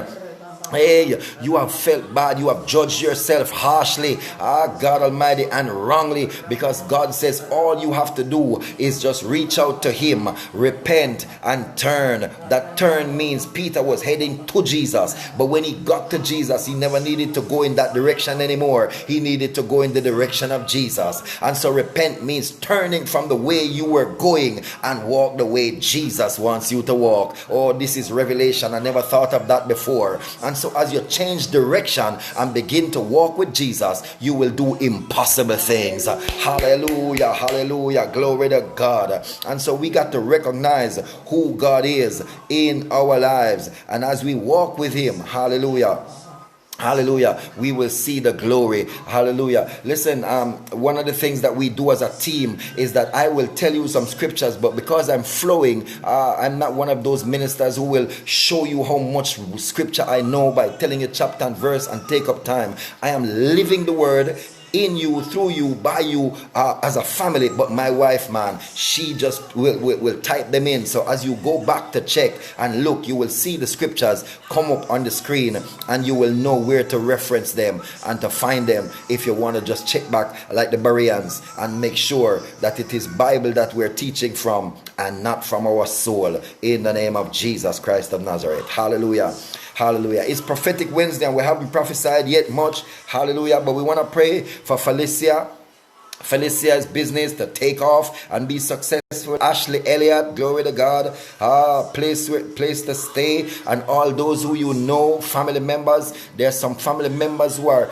Hey, you have felt bad. You have judged yourself harshly, God Almighty, and wrongly, because God says all you have to do is just reach out to him, repent, and turn. That turn means Peter was heading to Jesus, but when he got to Jesus, he never needed to go in that direction anymore. He needed to go in the direction of Jesus. And so repent means turning from the way you were going and walk the way Jesus wants you to walk. Oh, this is revelation. I never thought of that before. And so as you change direction and begin to walk with Jesus, you will do impossible things. Hallelujah, hallelujah, glory to God. And so we got to recognize who God is in our lives. And as we walk with him, hallelujah, Hallelujah. We will see the glory. Hallelujah. Listen, one of the things that we do as a team is that I will tell you some scriptures, but because I'm flowing, I'm not one of those ministers who will show you how much scripture I know by telling you chapter and verse and take up time. I am living the word in you, through you, by you, as a family. But my wife, man, she just will type them in. So as you go back to check and look, you will see the scriptures come up on the screen, and you will know where to reference them and to find them if you want to just check back like the Bereans and make sure that it is Bible that we're teaching from and not from our soul, in the name of Jesus Christ of Nazareth. Hallelujah. Hallelujah. It's Prophetic Wednesday and we haven't prophesied yet much. Hallelujah. But we want to pray for Felicia's business to take off and be successful. Ashley Elliott, glory to God, place to stay, and all those who you know, family members. There's some family members who are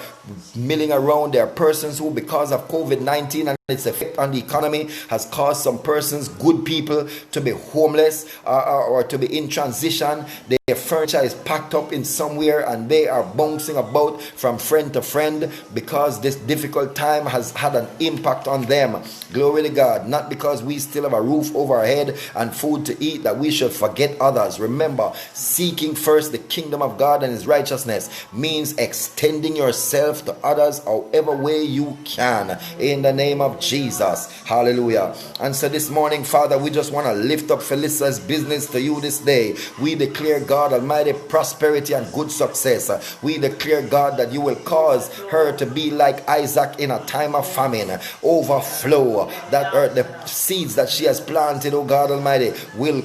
milling around. There are persons who, because of COVID-19 and its effect on the economy, has caused some persons, good people, to be homeless or to be in transition. Their furniture is packed up in somewhere and they are bouncing about from friend to friend because this difficult time has had an impact on them. Glory to God. Not because we still have a roof over our head and food to eat that we should forget others. Remember, seeking first the kingdom of God and his righteousness means extending yourself to others however way you can, in the name of Jesus. Hallelujah. And so this morning, Father, we just want to lift up Felicia's business to you this day. We declare, God Almighty, prosperity and good success. We declare, God, that you will cause her to be like Isaac in a time of famine, overflow, that the seeds that she has planted, oh God Almighty, will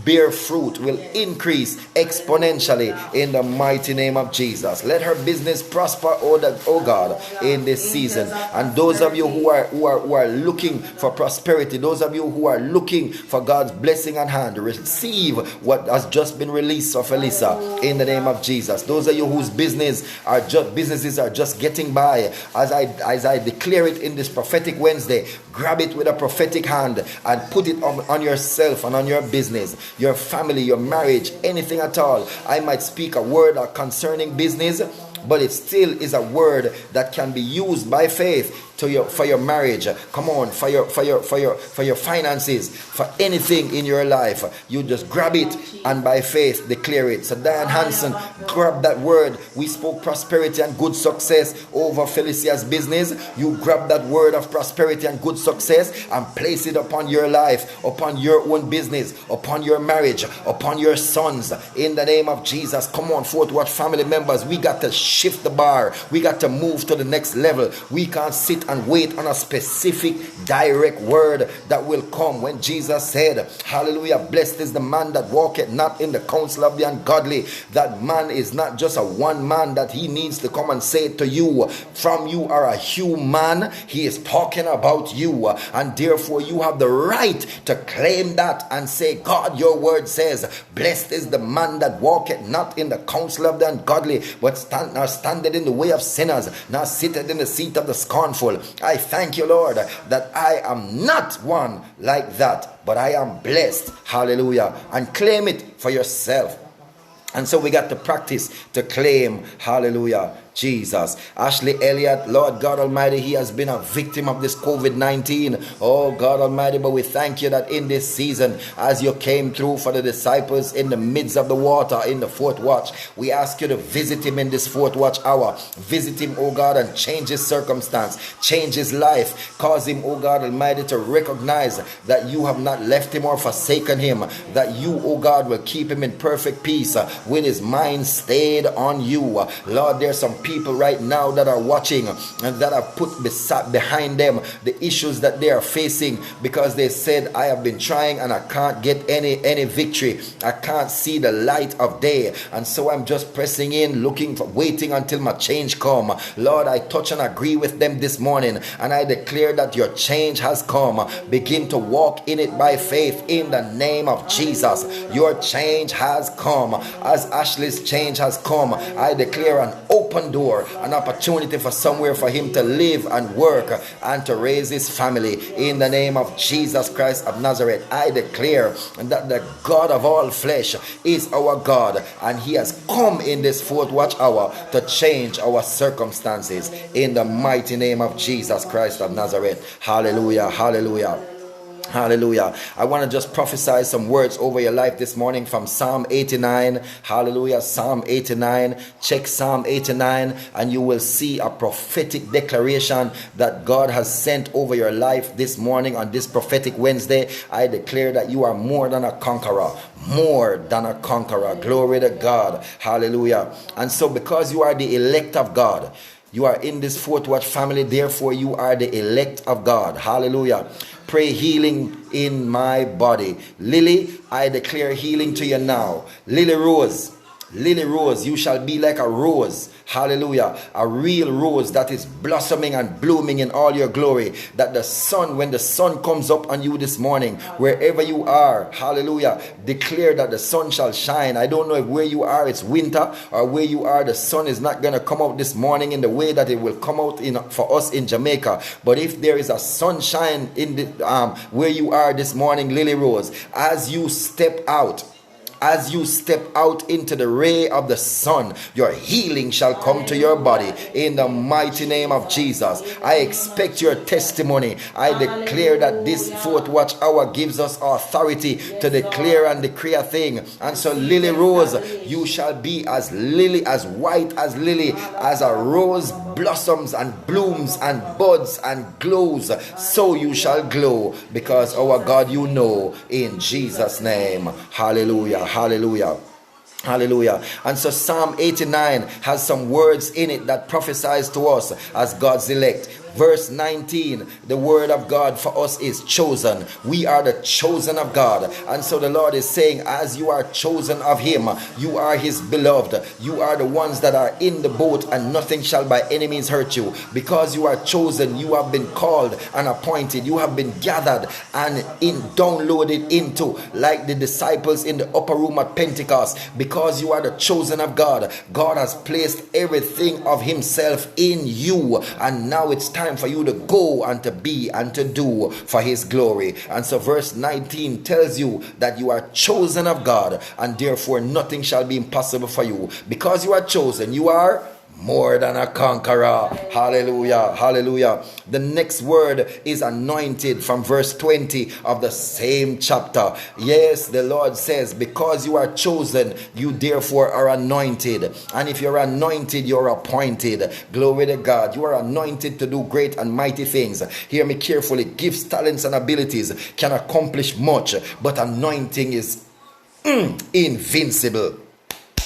bear fruit, will increase exponentially in the mighty name of Jesus. Let her business prosper, oh God, in this season. And those of you who are looking for prosperity, those of you who are looking for God's blessing on hand, receive what has just been released of Felisa in the name of Jesus. Those of you whose businesses are just getting by, as I declare it in this Prophetic Wednesday, grab it with a prophetic hand and put it on yourself and on your business, your family, your marriage, anything at all. I might speak a word concerning business, but it still is a word that can be used by faith for your marriage. Come on, for your finances, for anything in your life. You just grab it and by faith declare it. So Diane Hanson, grab that word. We spoke prosperity and good success over Felicia's business. You grab that word of prosperity and good success and place it upon your life, upon your own business, upon your marriage, upon your sons, in the name of Jesus. Come on, Fort Watch family members, we got to shift the bar. We got to move to the next level. We can't sit and wait on a specific direct word that will come. When Jesus said, hallelujah, blessed is the man that walketh not in the counsel of the ungodly, that man is not just a one man that he needs to come and say to you, from you are a human. He is talking about you, and therefore you have the right to claim that and say, God, your word says, blessed is the man that walketh not in the counsel of the ungodly, but standeth in the way of sinners, nor sitteth in the seat of the scornful. I thank you, Lord, that I am not one like that, but I am blessed. Hallelujah. And claim it for yourself. And so we got to practice to claim, hallelujah, Jesus. Ashley Elliott, Lord God Almighty, he has been a victim of this COVID-19. Oh God Almighty, but we thank you that in this season, as you came through for the disciples in the midst of the water in the fourth watch, we ask you to visit him in this fourth watch hour. Visit him, oh God, and change his circumstance, change his life. Cause him, oh God Almighty, to recognize that you have not left him or forsaken him, that you, oh God, will keep him in perfect peace with his mind stayed on you. Lord, there's some people right now that are watching and that are put behind them the issues that they are facing because they said, I have been trying and I can't get any victory. I can't see the light of day, and so I'm just pressing in, waiting until my change come. Lord, I touch and agree with them this morning, and I declare that your change has come. Begin to walk in it by faith in the name of Jesus. Your change has come. As Ashley's change has come, I declare an open open door, an opportunity for somewhere for him to live and work and to raise his family. In the name of Jesus Christ of Nazareth, I declare that the God of all flesh is our God, and he has come in this fourth watch hour to change our circumstances in the mighty name of Jesus Christ of Nazareth. Hallelujah, hallelujah. Hallelujah. I want to just prophesy some words over your life this morning from Psalm 89. Hallelujah. Psalm 89. Check Psalm 89 and you will see a prophetic declaration that God has sent over your life this morning on this prophetic Wednesday. I declare that you are more than a conqueror. More than a conqueror. Glory to God. Hallelujah. And so because you are the elect of God, you are in this fourth watch family, therefore you are the elect of God. Hallelujah. Pray healing in my body. Lily, I declare healing to you now. Lily Rose, you shall be like a rose. Hallelujah. A real rose that is blossoming and blooming in all your glory. That the sun, when the sun comes up on you this morning, wherever you are, hallelujah, declare that the sun shall shine. I don't know if where you are it's winter, or where you are the sun is not going to come out this morning in the way that it will come out for us in Jamaica. But if there is a sunshine in the where you are this morning, Lily Rose, as you step out into the ray of the sun, your healing shall come to your body in the mighty name of Jesus. I expect your testimony. I declare that this fourth watch hour gives us authority to declare and decree a thing. And so Lily Rose, you shall be as lily, as white as lily, as a rose blossoms and blooms and buds and glows, so you shall glow, because our God you know, in Jesus' name. Hallelujah. Hallelujah. Hallelujah. And so Psalm 89 has some words in it that prophesies to us as God's elect. Verse 19, the word of God for us is chosen. We are the chosen of God. And so the Lord is saying, as you are chosen of him, you are his beloved. You are the ones that are in the boat, and nothing shall by any means hurt you. Because you are chosen, you have been called and appointed. You have been gathered and downloaded into, like the disciples in the upper room at Pentecost. Because you are the chosen of God, God has placed everything of himself in you. And now it's time for you to go and to be and to do for his glory. And so verse 19 tells you that you are chosen of God, and therefore nothing shall be impossible for you. Because you are chosen, you are more than a conqueror. Hallelujah. Hallelujah. The next word is anointed from verse 20 of the same chapter. Yes, the Lord says, because you are chosen, you therefore are anointed. And if you're anointed, you're appointed. Glory to God. You are anointed to do great and mighty things. Hear me carefully. Gifts, talents, and abilities can accomplish much, but anointing is invincible.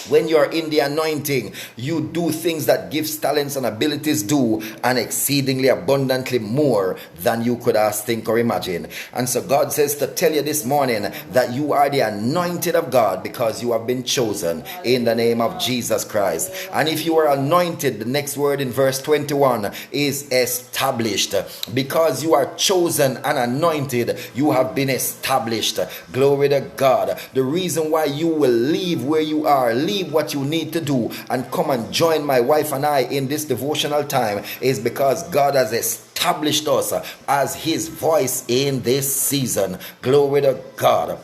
When you're in the anointing, you do things that gifts, talents, and abilities do, and exceedingly abundantly more than you could ask, think, or imagine. And so God says to tell you this morning that you are the anointed of God, because you have been chosen in the name of Jesus Christ. And if you are anointed, the next word in verse 21 is established. Because you are chosen and anointed, you have been established. Glory to God. The reason why you will leave where you are, leave what you need to do, and come and join my wife and I in this devotional time, is because God has established us as his voice in this season. Glory to God.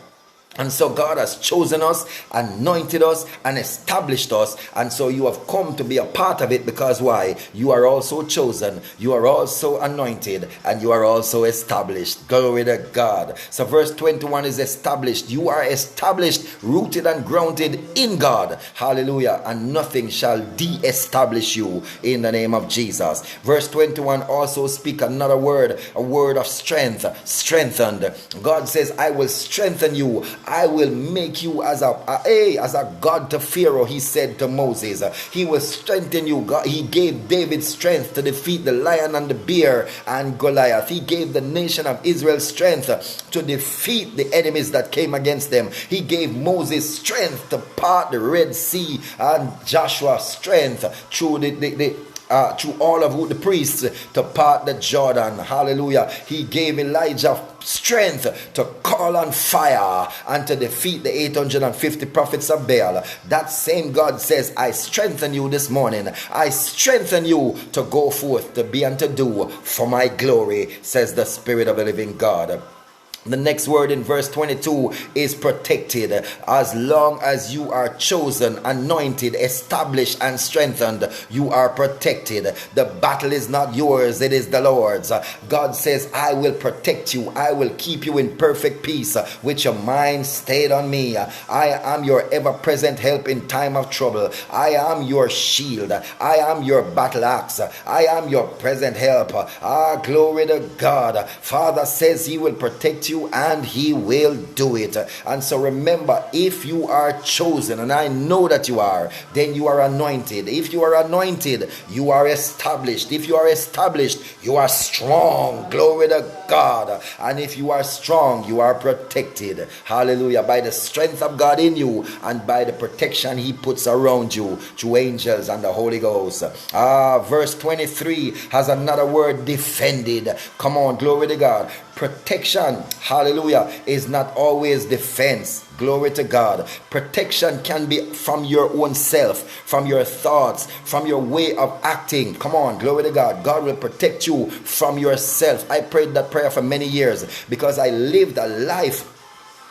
And so God has chosen us, anointed us, and established us. And so you have come to be a part of it, because why? You are also chosen, you are also anointed, and you are also established. Glory to God. So verse 21 is established. You are established, rooted and grounded in God. Hallelujah. And nothing shall de-establish you in the name of Jesus. Verse 21 also speak another word, a word of strength, strengthened. God says, I will strengthen you. I will make you as a God to Pharaoh, he said to Moses. He will strengthen you. God, he gave David strength to defeat the lion and the bear and Goliath. He gave the nation of Israel strength to defeat the enemies that came against them. He gave Moses strength to part the Red Sea, and Joshua strength through through all of the priests to part the Jordan. Hallelujah. He gave Elijah strength to call on fire and to defeat the 850 prophets of Baal. That same God says, I strengthen you this morning. I strengthen you to go forth, to be and to do for my glory, says the Spirit of the living God. The next word in verse 22 is protected. As long as you are chosen, anointed, established, and strengthened, you are protected. The battle is not yours, it is the Lord's. God says, I will protect you. I will keep you in perfect peace with your mind stayed on me. I am your ever-present help in time of trouble. I am your shield. I am your battle axe. I am your present help. Glory to God. Father says he will protect you, and he will do it. And so remember, if you are chosen, and I know that you are, then you are anointed. If you are anointed, you are established. If you are established, you are strong. Glory to God. And if you are strong, you are protected. Hallelujah. By the strength of God in you and by the protection he puts around you through angels and the Holy Ghost. Verse 23 has another word, defended. Come on, glory to God. Protection, hallelujah, is not always defense. Glory to God. Protection can be from your own self, from your thoughts, from your way of acting. Come on, glory to God. God will protect you from yourself. I prayed that prayer for many years because I lived a life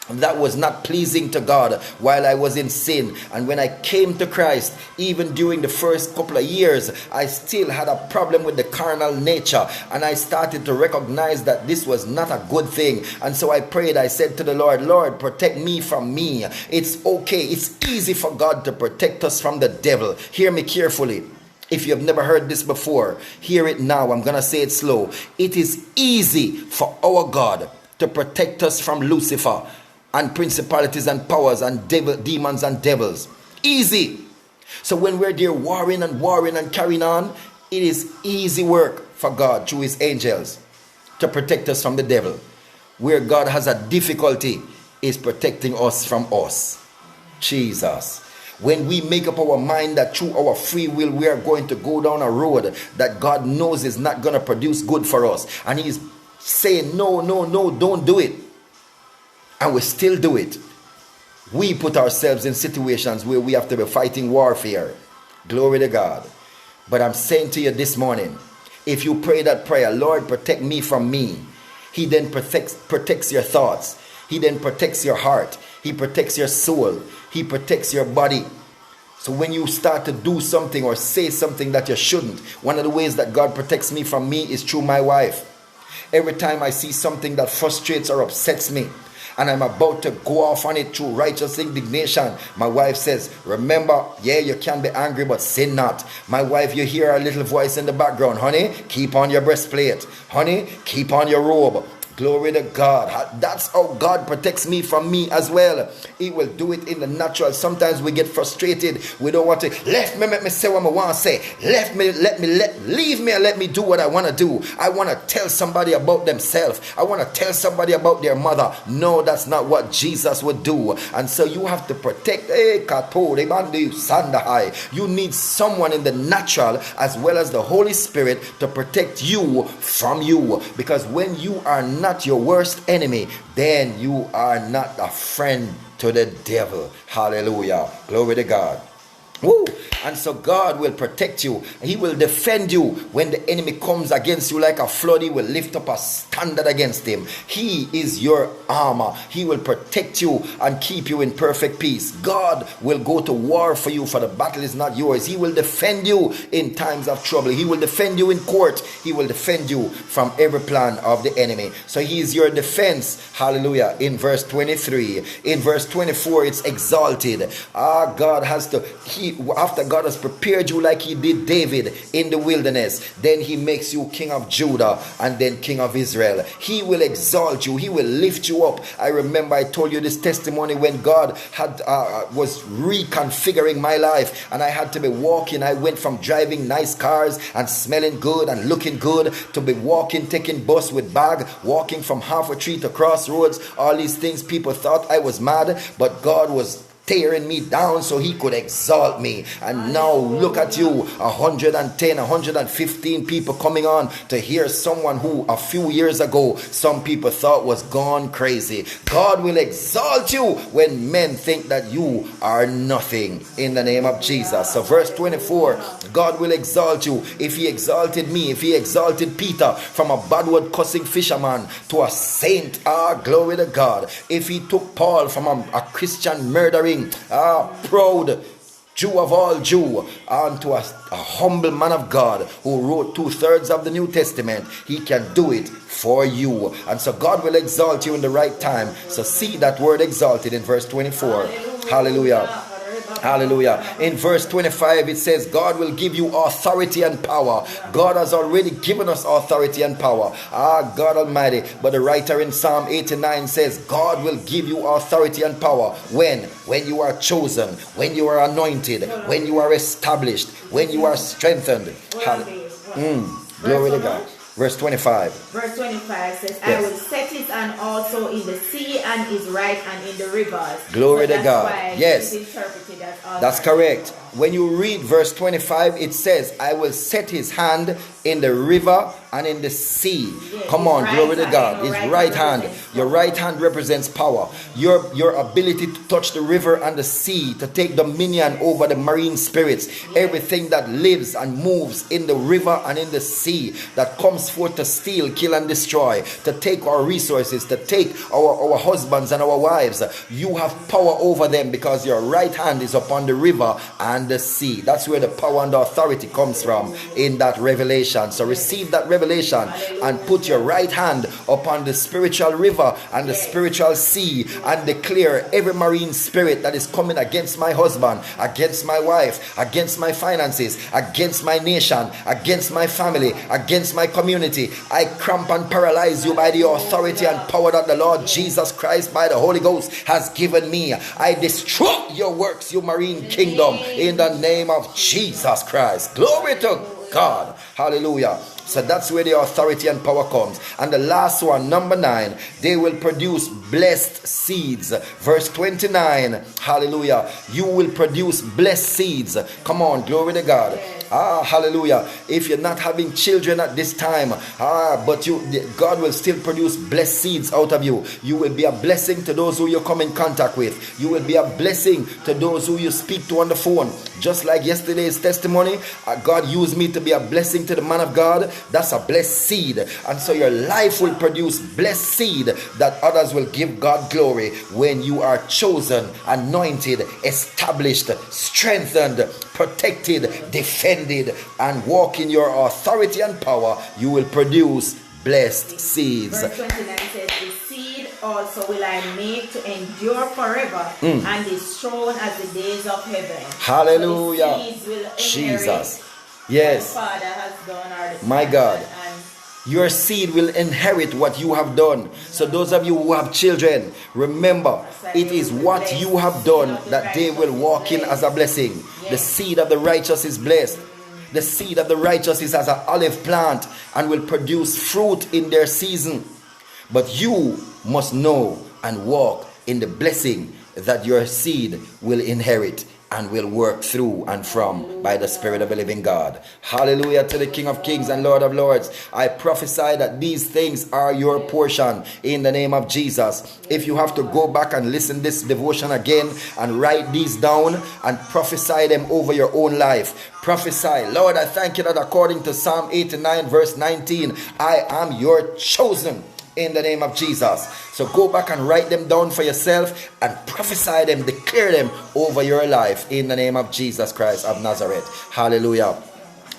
that was not pleasing to God while I was in sin. And when I came to Christ, even during the first couple of years, I still had a problem with the carnal nature, and I started to recognize that this was not a good thing. And so I prayed. I said to the Lord, Lord, protect me from me. It's okay. It's easy for God to protect us from the devil. Hear me carefully. If you have never heard this before, hear it now. I'm going to say it slow. It is easy for our God to protect us from Lucifer and principalities and powers and demons and devils. Easy. So when we're there warring and carrying on, it is easy work for God through his angels to protect us from the devil. Where God has a difficulty is protecting us from us. Jesus. When we make up our mind that through our free will we are going to go down a road that God knows is not going to produce good for us, and he's saying no, don't do it, and we still do it, we put ourselves in situations where we have to be fighting warfare. Glory to God. But I'm saying to you this morning, if you pray that prayer, Lord, protect me from me, he then protects your thoughts. He then protects your heart. He protects your soul. He protects your body. So when you start to do something or say something that you shouldn't, one of the ways that God protects me from me is through my wife. Every time I see something that frustrates or upsets me, and I'm about to go off on it through righteous indignation, my wife says, remember, yeah, you can be angry, but sin not. My wife, you hear a little voice in the background, honey, keep on your breastplate. Honey, keep on your robe. Glory to God. That's how God protects me from me as well. He will do it in the natural. Sometimes we get frustrated. We don't want to. Let me say what I want to say. Leave me and let me do what I want to do. I want to tell somebody about themselves. I want to tell somebody about their mother. No, that's not what Jesus would do. And so you have to protect. You need someone in the natural as well as the Holy Spirit to protect you from you. Because when you are not your worst enemy, then you are not a friend to the devil. Hallelujah. Glory to God. Woo. And so God will protect you. He will defend you when the enemy comes against you like a flood. He will lift up a standard against him. He is your armor. He will protect you and keep you in perfect peace. God will go to war for you, for the battle is not yours. He will defend you in times of trouble. He will defend you in court. He will defend you from every plan of the enemy. So he is your defense. Hallelujah. In verse 23. In verse 24, it's exalted. God has to, after God has prepared you like he did David in the wilderness, then he makes you king of Judah and then king of Israel. He will exalt you. He will lift you up. I remember I told you this testimony when God had was reconfiguring my life and I had to be walking. I went from driving nice cars and smelling good and looking good to be walking, taking bus with bag, walking from Half a Tree to Crossroads. All these things, people thought I was mad, but God was tearing me down so he could exalt me. And now look at you, 110, 115 people coming on to hear someone who a few years ago some people thought was gone crazy. God will exalt you when men think that you are nothing, in the name of Jesus. So verse 24, God will exalt you. If he exalted me, if he exalted Peter from a bad-word cussing fisherman to a saint, glory to God. If he took Paul from a Christian murdering, proud Jew of all Jew, onto a humble man of God who wrote 2/3 of the New Testament, he can do it for you. And so God will exalt you in the right time. So see that word exalted in verse 24. Hallelujah. Hallelujah. In verse 25 it says God will give you authority and power. God has already given us authority and power. God Almighty. But the writer in Psalm 89 says God will give you authority and power. When you are chosen, when you are anointed, when you are established, when you are strengthened. Glory to God. Verse 25. Verse 25 says, I will set his hand also in the sea and his right hand in the rivers. Glory to God. Yes. Interpreted as that's correct. When you read verse 25, it says, I will set his hand in the river and in the sea. Yes, come on, glory to God. His right hand. Your right hand represents power. Your ability to touch the river and the sea, to take dominion over the marine spirits. Yes. Everything that lives and moves in the river and in the sea, that comes forth to steal, kill, and destroy, to take our resources, to take our husbands and our wives. You have power over them because your right hand is upon the river and the sea. That's where the power and the authority comes from in that revelation. So receive that revelation and put your right hand upon the spiritual river and the spiritual sea and declare every marine spirit that is coming against my husband, against my wife, against my finances, against my nation, against my family, against my community. I cramp and paralyze you by the authority and power that the Lord Jesus Christ by the Holy Ghost has given me. I destroy your works, you marine kingdom, in the name of Jesus Christ. Glory to God. Hallelujah. So that's where the authority and power comes. And the last one, number 9, they will produce blessed seeds. Verse 29, hallelujah. You will produce blessed seeds. Come on, glory to God. Hallelujah. If you're not having children at this time, but God will still produce blessed seeds out of you. You will be a blessing to those who you come in contact with. You will be a blessing to those who you speak to on the phone. Just like yesterday's testimony, God used me to be a blessing to the man of God. That's a blessed seed. And so your life will produce blessed seed that others will give God glory when you are chosen, anointed, established, strengthened, protected, defended, and walk in your authority and power. You will produce blessed seeds. Verse 29 says, the seed also will I make to endure forever, and is shown as the days of heaven. Hallelujah. So the seeds will Jesus. Yes. what the Father has done, or the my God. and your seed will inherit what you have done. So those of you who have children, remember, it is what you have done that they will walk in as a blessing. The seed of the righteous is blessed. The seed of the righteous is as an olive plant and will produce fruit in their season. But you must know and walk in the blessing that your seed will inherit and will work through and from by the Spirit of the living God. Hallelujah to the King of Kings and Lord of Lords. I prophesy that these things are your portion in the name of Jesus. If you have to go back and listen this devotion again and write these down and prophesy them over your own life. Prophesy, Lord, I thank you that according to Psalm 89 verse 19, I am your chosen. In the name of Jesus. So go back and write them down for yourself and prophesy them, declare them over your life in the name of Jesus Christ of Nazareth. Hallelujah.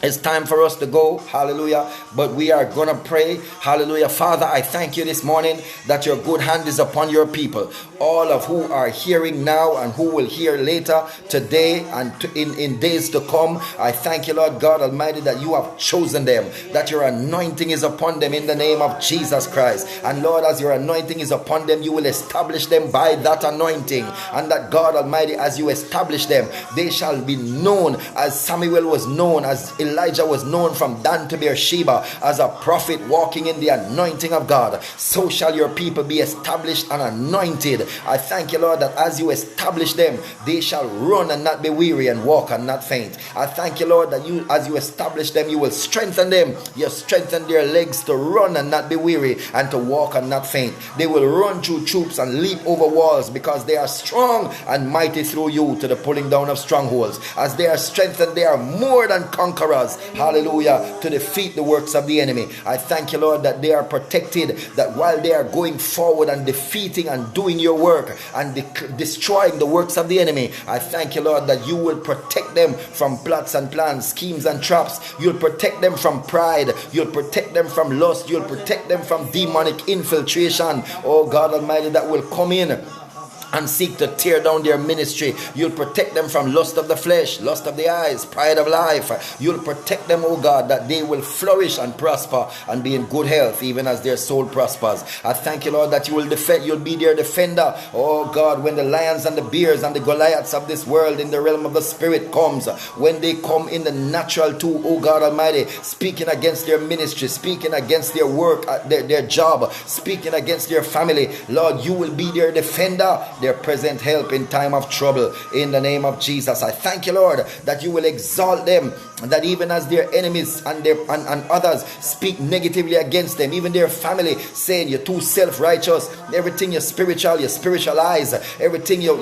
It's time for us to go. Hallelujah. But we are going to pray. Hallelujah. Father, I thank you this morning that your good hand is upon your people. All of who are hearing now and who will hear later today and in days to come. I thank you, Lord God Almighty, that you have chosen them, that your anointing is upon them in the name of Jesus Christ. And Lord, as your anointing is upon them, you will establish them by that anointing. And that God Almighty, as you establish them, they shall be known as Samuel was known, as Elijah was known from Dan to Beersheba as a prophet walking in the anointing of God, so shall your people be established and anointed. I thank you, Lord, that as you establish them, they shall run and not be weary and walk and not faint. I thank you, Lord, that you, as you establish them, you will strengthen them. You strengthen their legs to run and not be weary and to walk and not faint. They will run through troops and leap over walls because they are strong and mighty through you to the pulling down of strongholds. As they are strengthened, they are more than conquerors. Hallelujah. To defeat the works of the enemy. I thank you, Lord, that they are protected, that while they are going forward and defeating and doing your work and destroying the works of the enemy, I thank you, Lord, that you will protect them from plots and plans, schemes and traps. You'll protect them from pride. You'll protect them from lust. You'll protect them from demonic infiltration. Oh God Almighty, that will come in and seek to tear down their ministry. You'll protect them from lust of the flesh, lust of the eyes, pride of life. You'll protect them, oh God, that they will flourish and prosper and be in good health, even as their soul prospers. I thank you, Lord, that you will defend. You'll be their defender. Oh God, when the lions and the bears and the Goliaths of this world in the realm of the spirit comes, when they come in the natural too, oh God Almighty, speaking against their ministry, speaking against their work, their job, speaking against their family, Lord, you will be their defender, their present help in time of trouble. In the name of Jesus, I thank you, Lord, that you will exalt them, that even as their enemies and others speak negatively against them, even their family, saying you're too self-righteous, everything you're spiritual, you spiritualize, everything you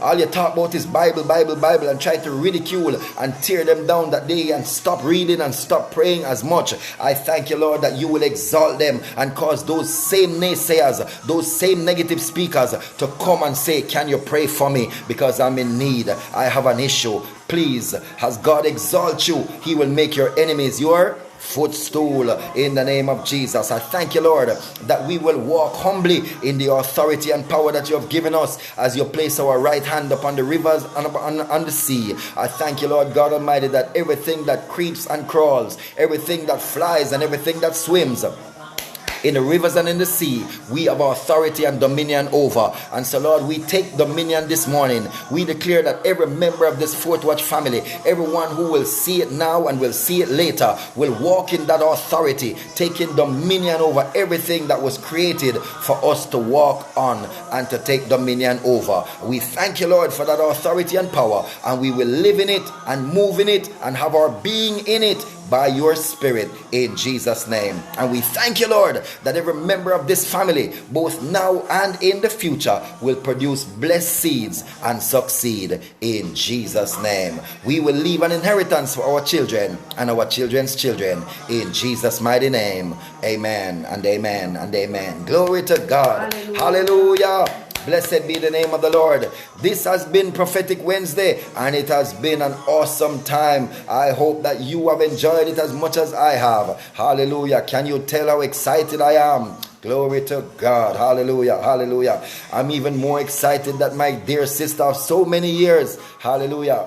all you talk about is Bible, and try to ridicule and tear them down, that they can stop reading and stop praying as much. I thank you, Lord, that you will exalt them and cause those same naysayers, those same negative speakers to come and say, can you pray for me because I'm in need, I have an issue. Please, as God exalts you, he will make your enemies your footstool in the name of Jesus. I thank you, Lord, that we will walk humbly in the authority and power that you have given us as you place our right hand upon the rivers and on the sea. I thank you, Lord God Almighty, that everything that creeps and crawls, everything that flies and everything that swims in the rivers and in the sea, we have authority and dominion over. And so, Lord, we take dominion this morning. We declare that every member of this Fourth Watch family, everyone who will see it now and will see it later, will walk in that authority, taking dominion over everything that was created for us to walk on and to take dominion over. We thank you, Lord, for that authority and power, and we will live in it and move in it and have our being in it by your Spirit in Jesus' name. And we thank you, Lord, that every member of this family, both now and in the future, will produce blessed seeds and succeed in Jesus' name. We will leave an inheritance for our children and our children's children in Jesus' mighty name. Amen and amen and amen. Glory to God. Hallelujah. Blessed be the name of the Lord. This has been Prophetic Wednesday, and it has been an awesome time. I hope that you have enjoyed it as much as I have. Hallelujah. Can you tell how excited I am? Glory to God. Hallelujah. Hallelujah. I'm even more excited that my dear sister of so many years, hallelujah,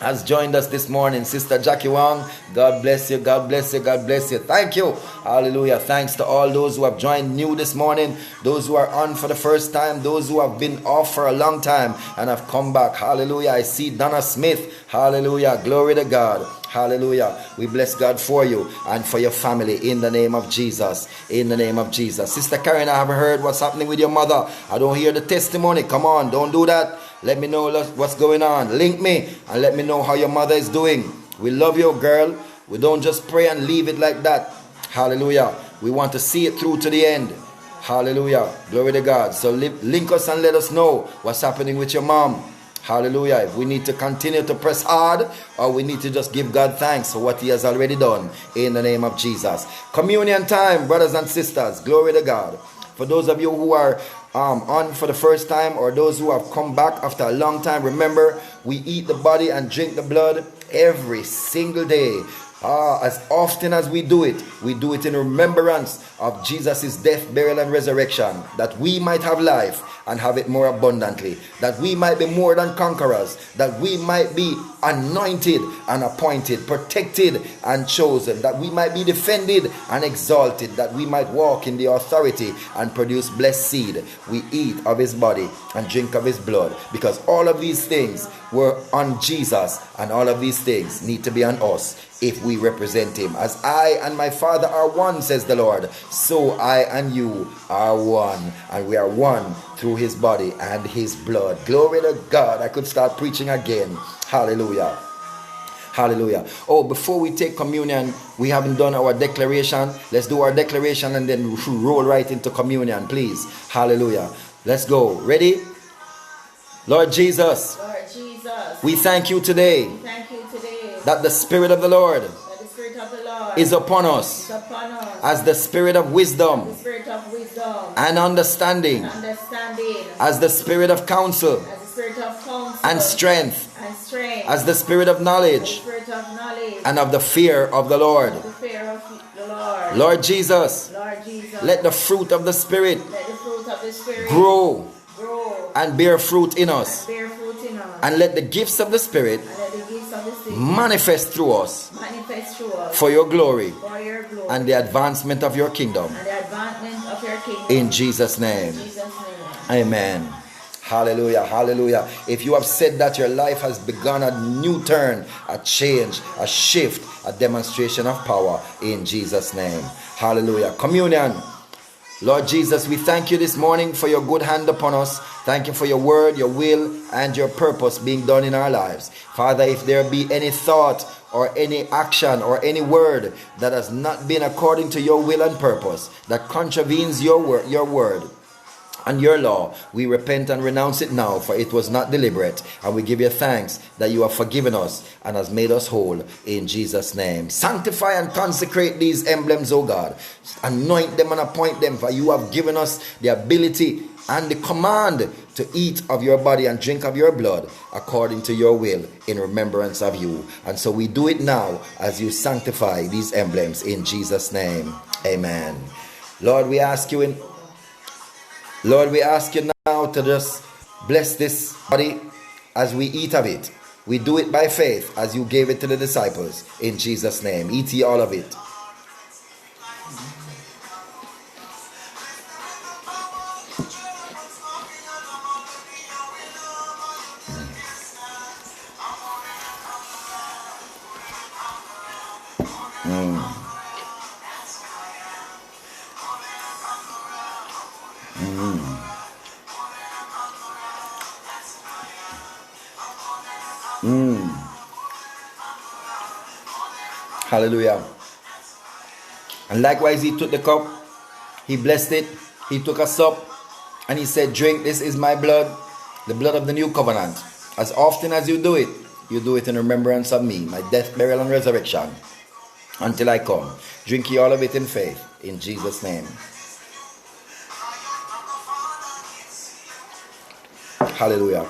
has joined us this morning. Sister Jackie Wong, God bless you, God bless you, God bless you. Thank you. Hallelujah. Thanks to all those who have joined new this morning, those who are on for the first time, those who have been off for a long time and have come back. Hallelujah. I see Donna Smith. Hallelujah. Glory to God. Hallelujah. We bless God for you and for your family in the name of Jesus. In the name of Jesus. Sister Karen, I haven't heard what's happening with your mother. I don't hear the testimony. Come on, don't do that. Let me know what's going on. Link me and let me know how your mother is doing. We love you, girl. We don't just pray and leave it like that. Hallelujah. We want to see it through to the end. Hallelujah. Glory to God. So link us and let us know what's happening with your mom. Hallelujah. If we need to continue to press hard, or we need to just give God thanks for what he has already done in the name of Jesus. Communion time, brothers and sisters. Glory to God. For those of you who are on for the first time, or those who have come back after a long time, remember, we eat the body and drink the blood every single day. As often as we do it in remembrance of Jesus' death, burial, and resurrection, that we might have life and have it more abundantly, that we might be more than conquerors, that we might be anointed and appointed, protected and chosen, that we might be defended and exalted, that we might walk in the authority and produce blessed seed. We eat of his body and drink of his blood, because all of these things were on Jesus, and all of these things need to be on us if we represent him. As I and my Father are one, says the Lord, so I and you are one, and we are one through his body and his blood. Glory to God. I could start preaching again. Hallelujah. Hallelujah. Oh, before we take communion, we haven't done our declaration. Let's do our declaration and then roll right into communion, please. Hallelujah. Let's go. Ready? Lord Jesus, we thank you today that the Spirit of the Lord is upon us as the Spirit of wisdom and understanding, as the Spirit of counsel and strength, as the Spirit of knowledge and of the fear of the Lord. Lord Jesus, let the fruit of the Spirit grow and bear fruit in us, and let the gifts of the Spirit manifest through us for your glory and the advancement of your kingdom. In Jesus' name. Amen. Hallelujah, hallelujah. If you have said that your life has begun a new turn, a change, a shift, a demonstration of power, in Jesus' name. Hallelujah. Communion. Lord Jesus, we thank you this morning for your good hand upon us. Thank you for your word, your will, and your purpose being done in our lives. Father, if there be any thought or any action or any word that has not been according to your will and purpose, that contravenes your word and your law, we repent and renounce it now, for it was not deliberate. And we give you thanks that you have forgiven us and has made us whole, in Jesus' name. Sanctify and consecrate these emblems, O God. Anoint them and appoint them, for you have given us the ability and the command to eat of your body and drink of your blood according to your will, in remembrance of you. And so we do it now as you sanctify these emblems, in Jesus' name. Amen. Lord, we ask you now to just bless this body as we eat of it. We do it by faith as you gave it to the disciples, in Jesus' name. Eat ye all of it. Hallelujah. And likewise he took the cup, he blessed it, he took a sup, and he said, drink, this is my blood, the blood of the new covenant. As often as you do it in remembrance of me, my death, burial, and resurrection, until I come. Drink ye all of it in faith, in Jesus' name. Hallelujah.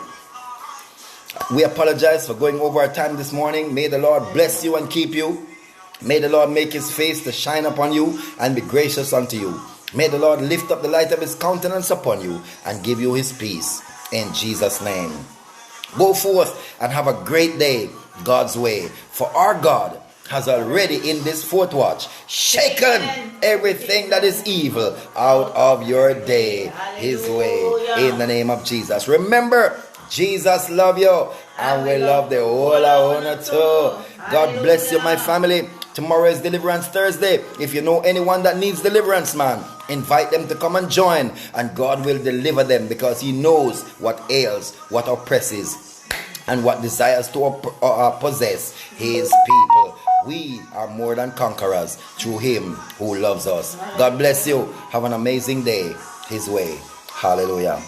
We apologize for going over our time this morning. May the Lord bless you and keep you. May the Lord make his face to shine upon you and be gracious unto you. May the Lord lift up the light of his countenance upon you and give you his peace, in Jesus' name. Go forth and have a great day God's way, for our God has already in this fourth watch shaken everything that is evil out of your day his way, in the name of Jesus. Remember, Jesus love you, and we love the whole owner too. God bless you, my family. Tomorrow is Deliverance Thursday. If you know anyone that needs deliverance, man, invite them to come and join, and God will deliver them, because he knows what ails, what oppresses, and what desires to possess his people. We are more than conquerors through him who loves us. God bless you. Have an amazing day his way. Hallelujah.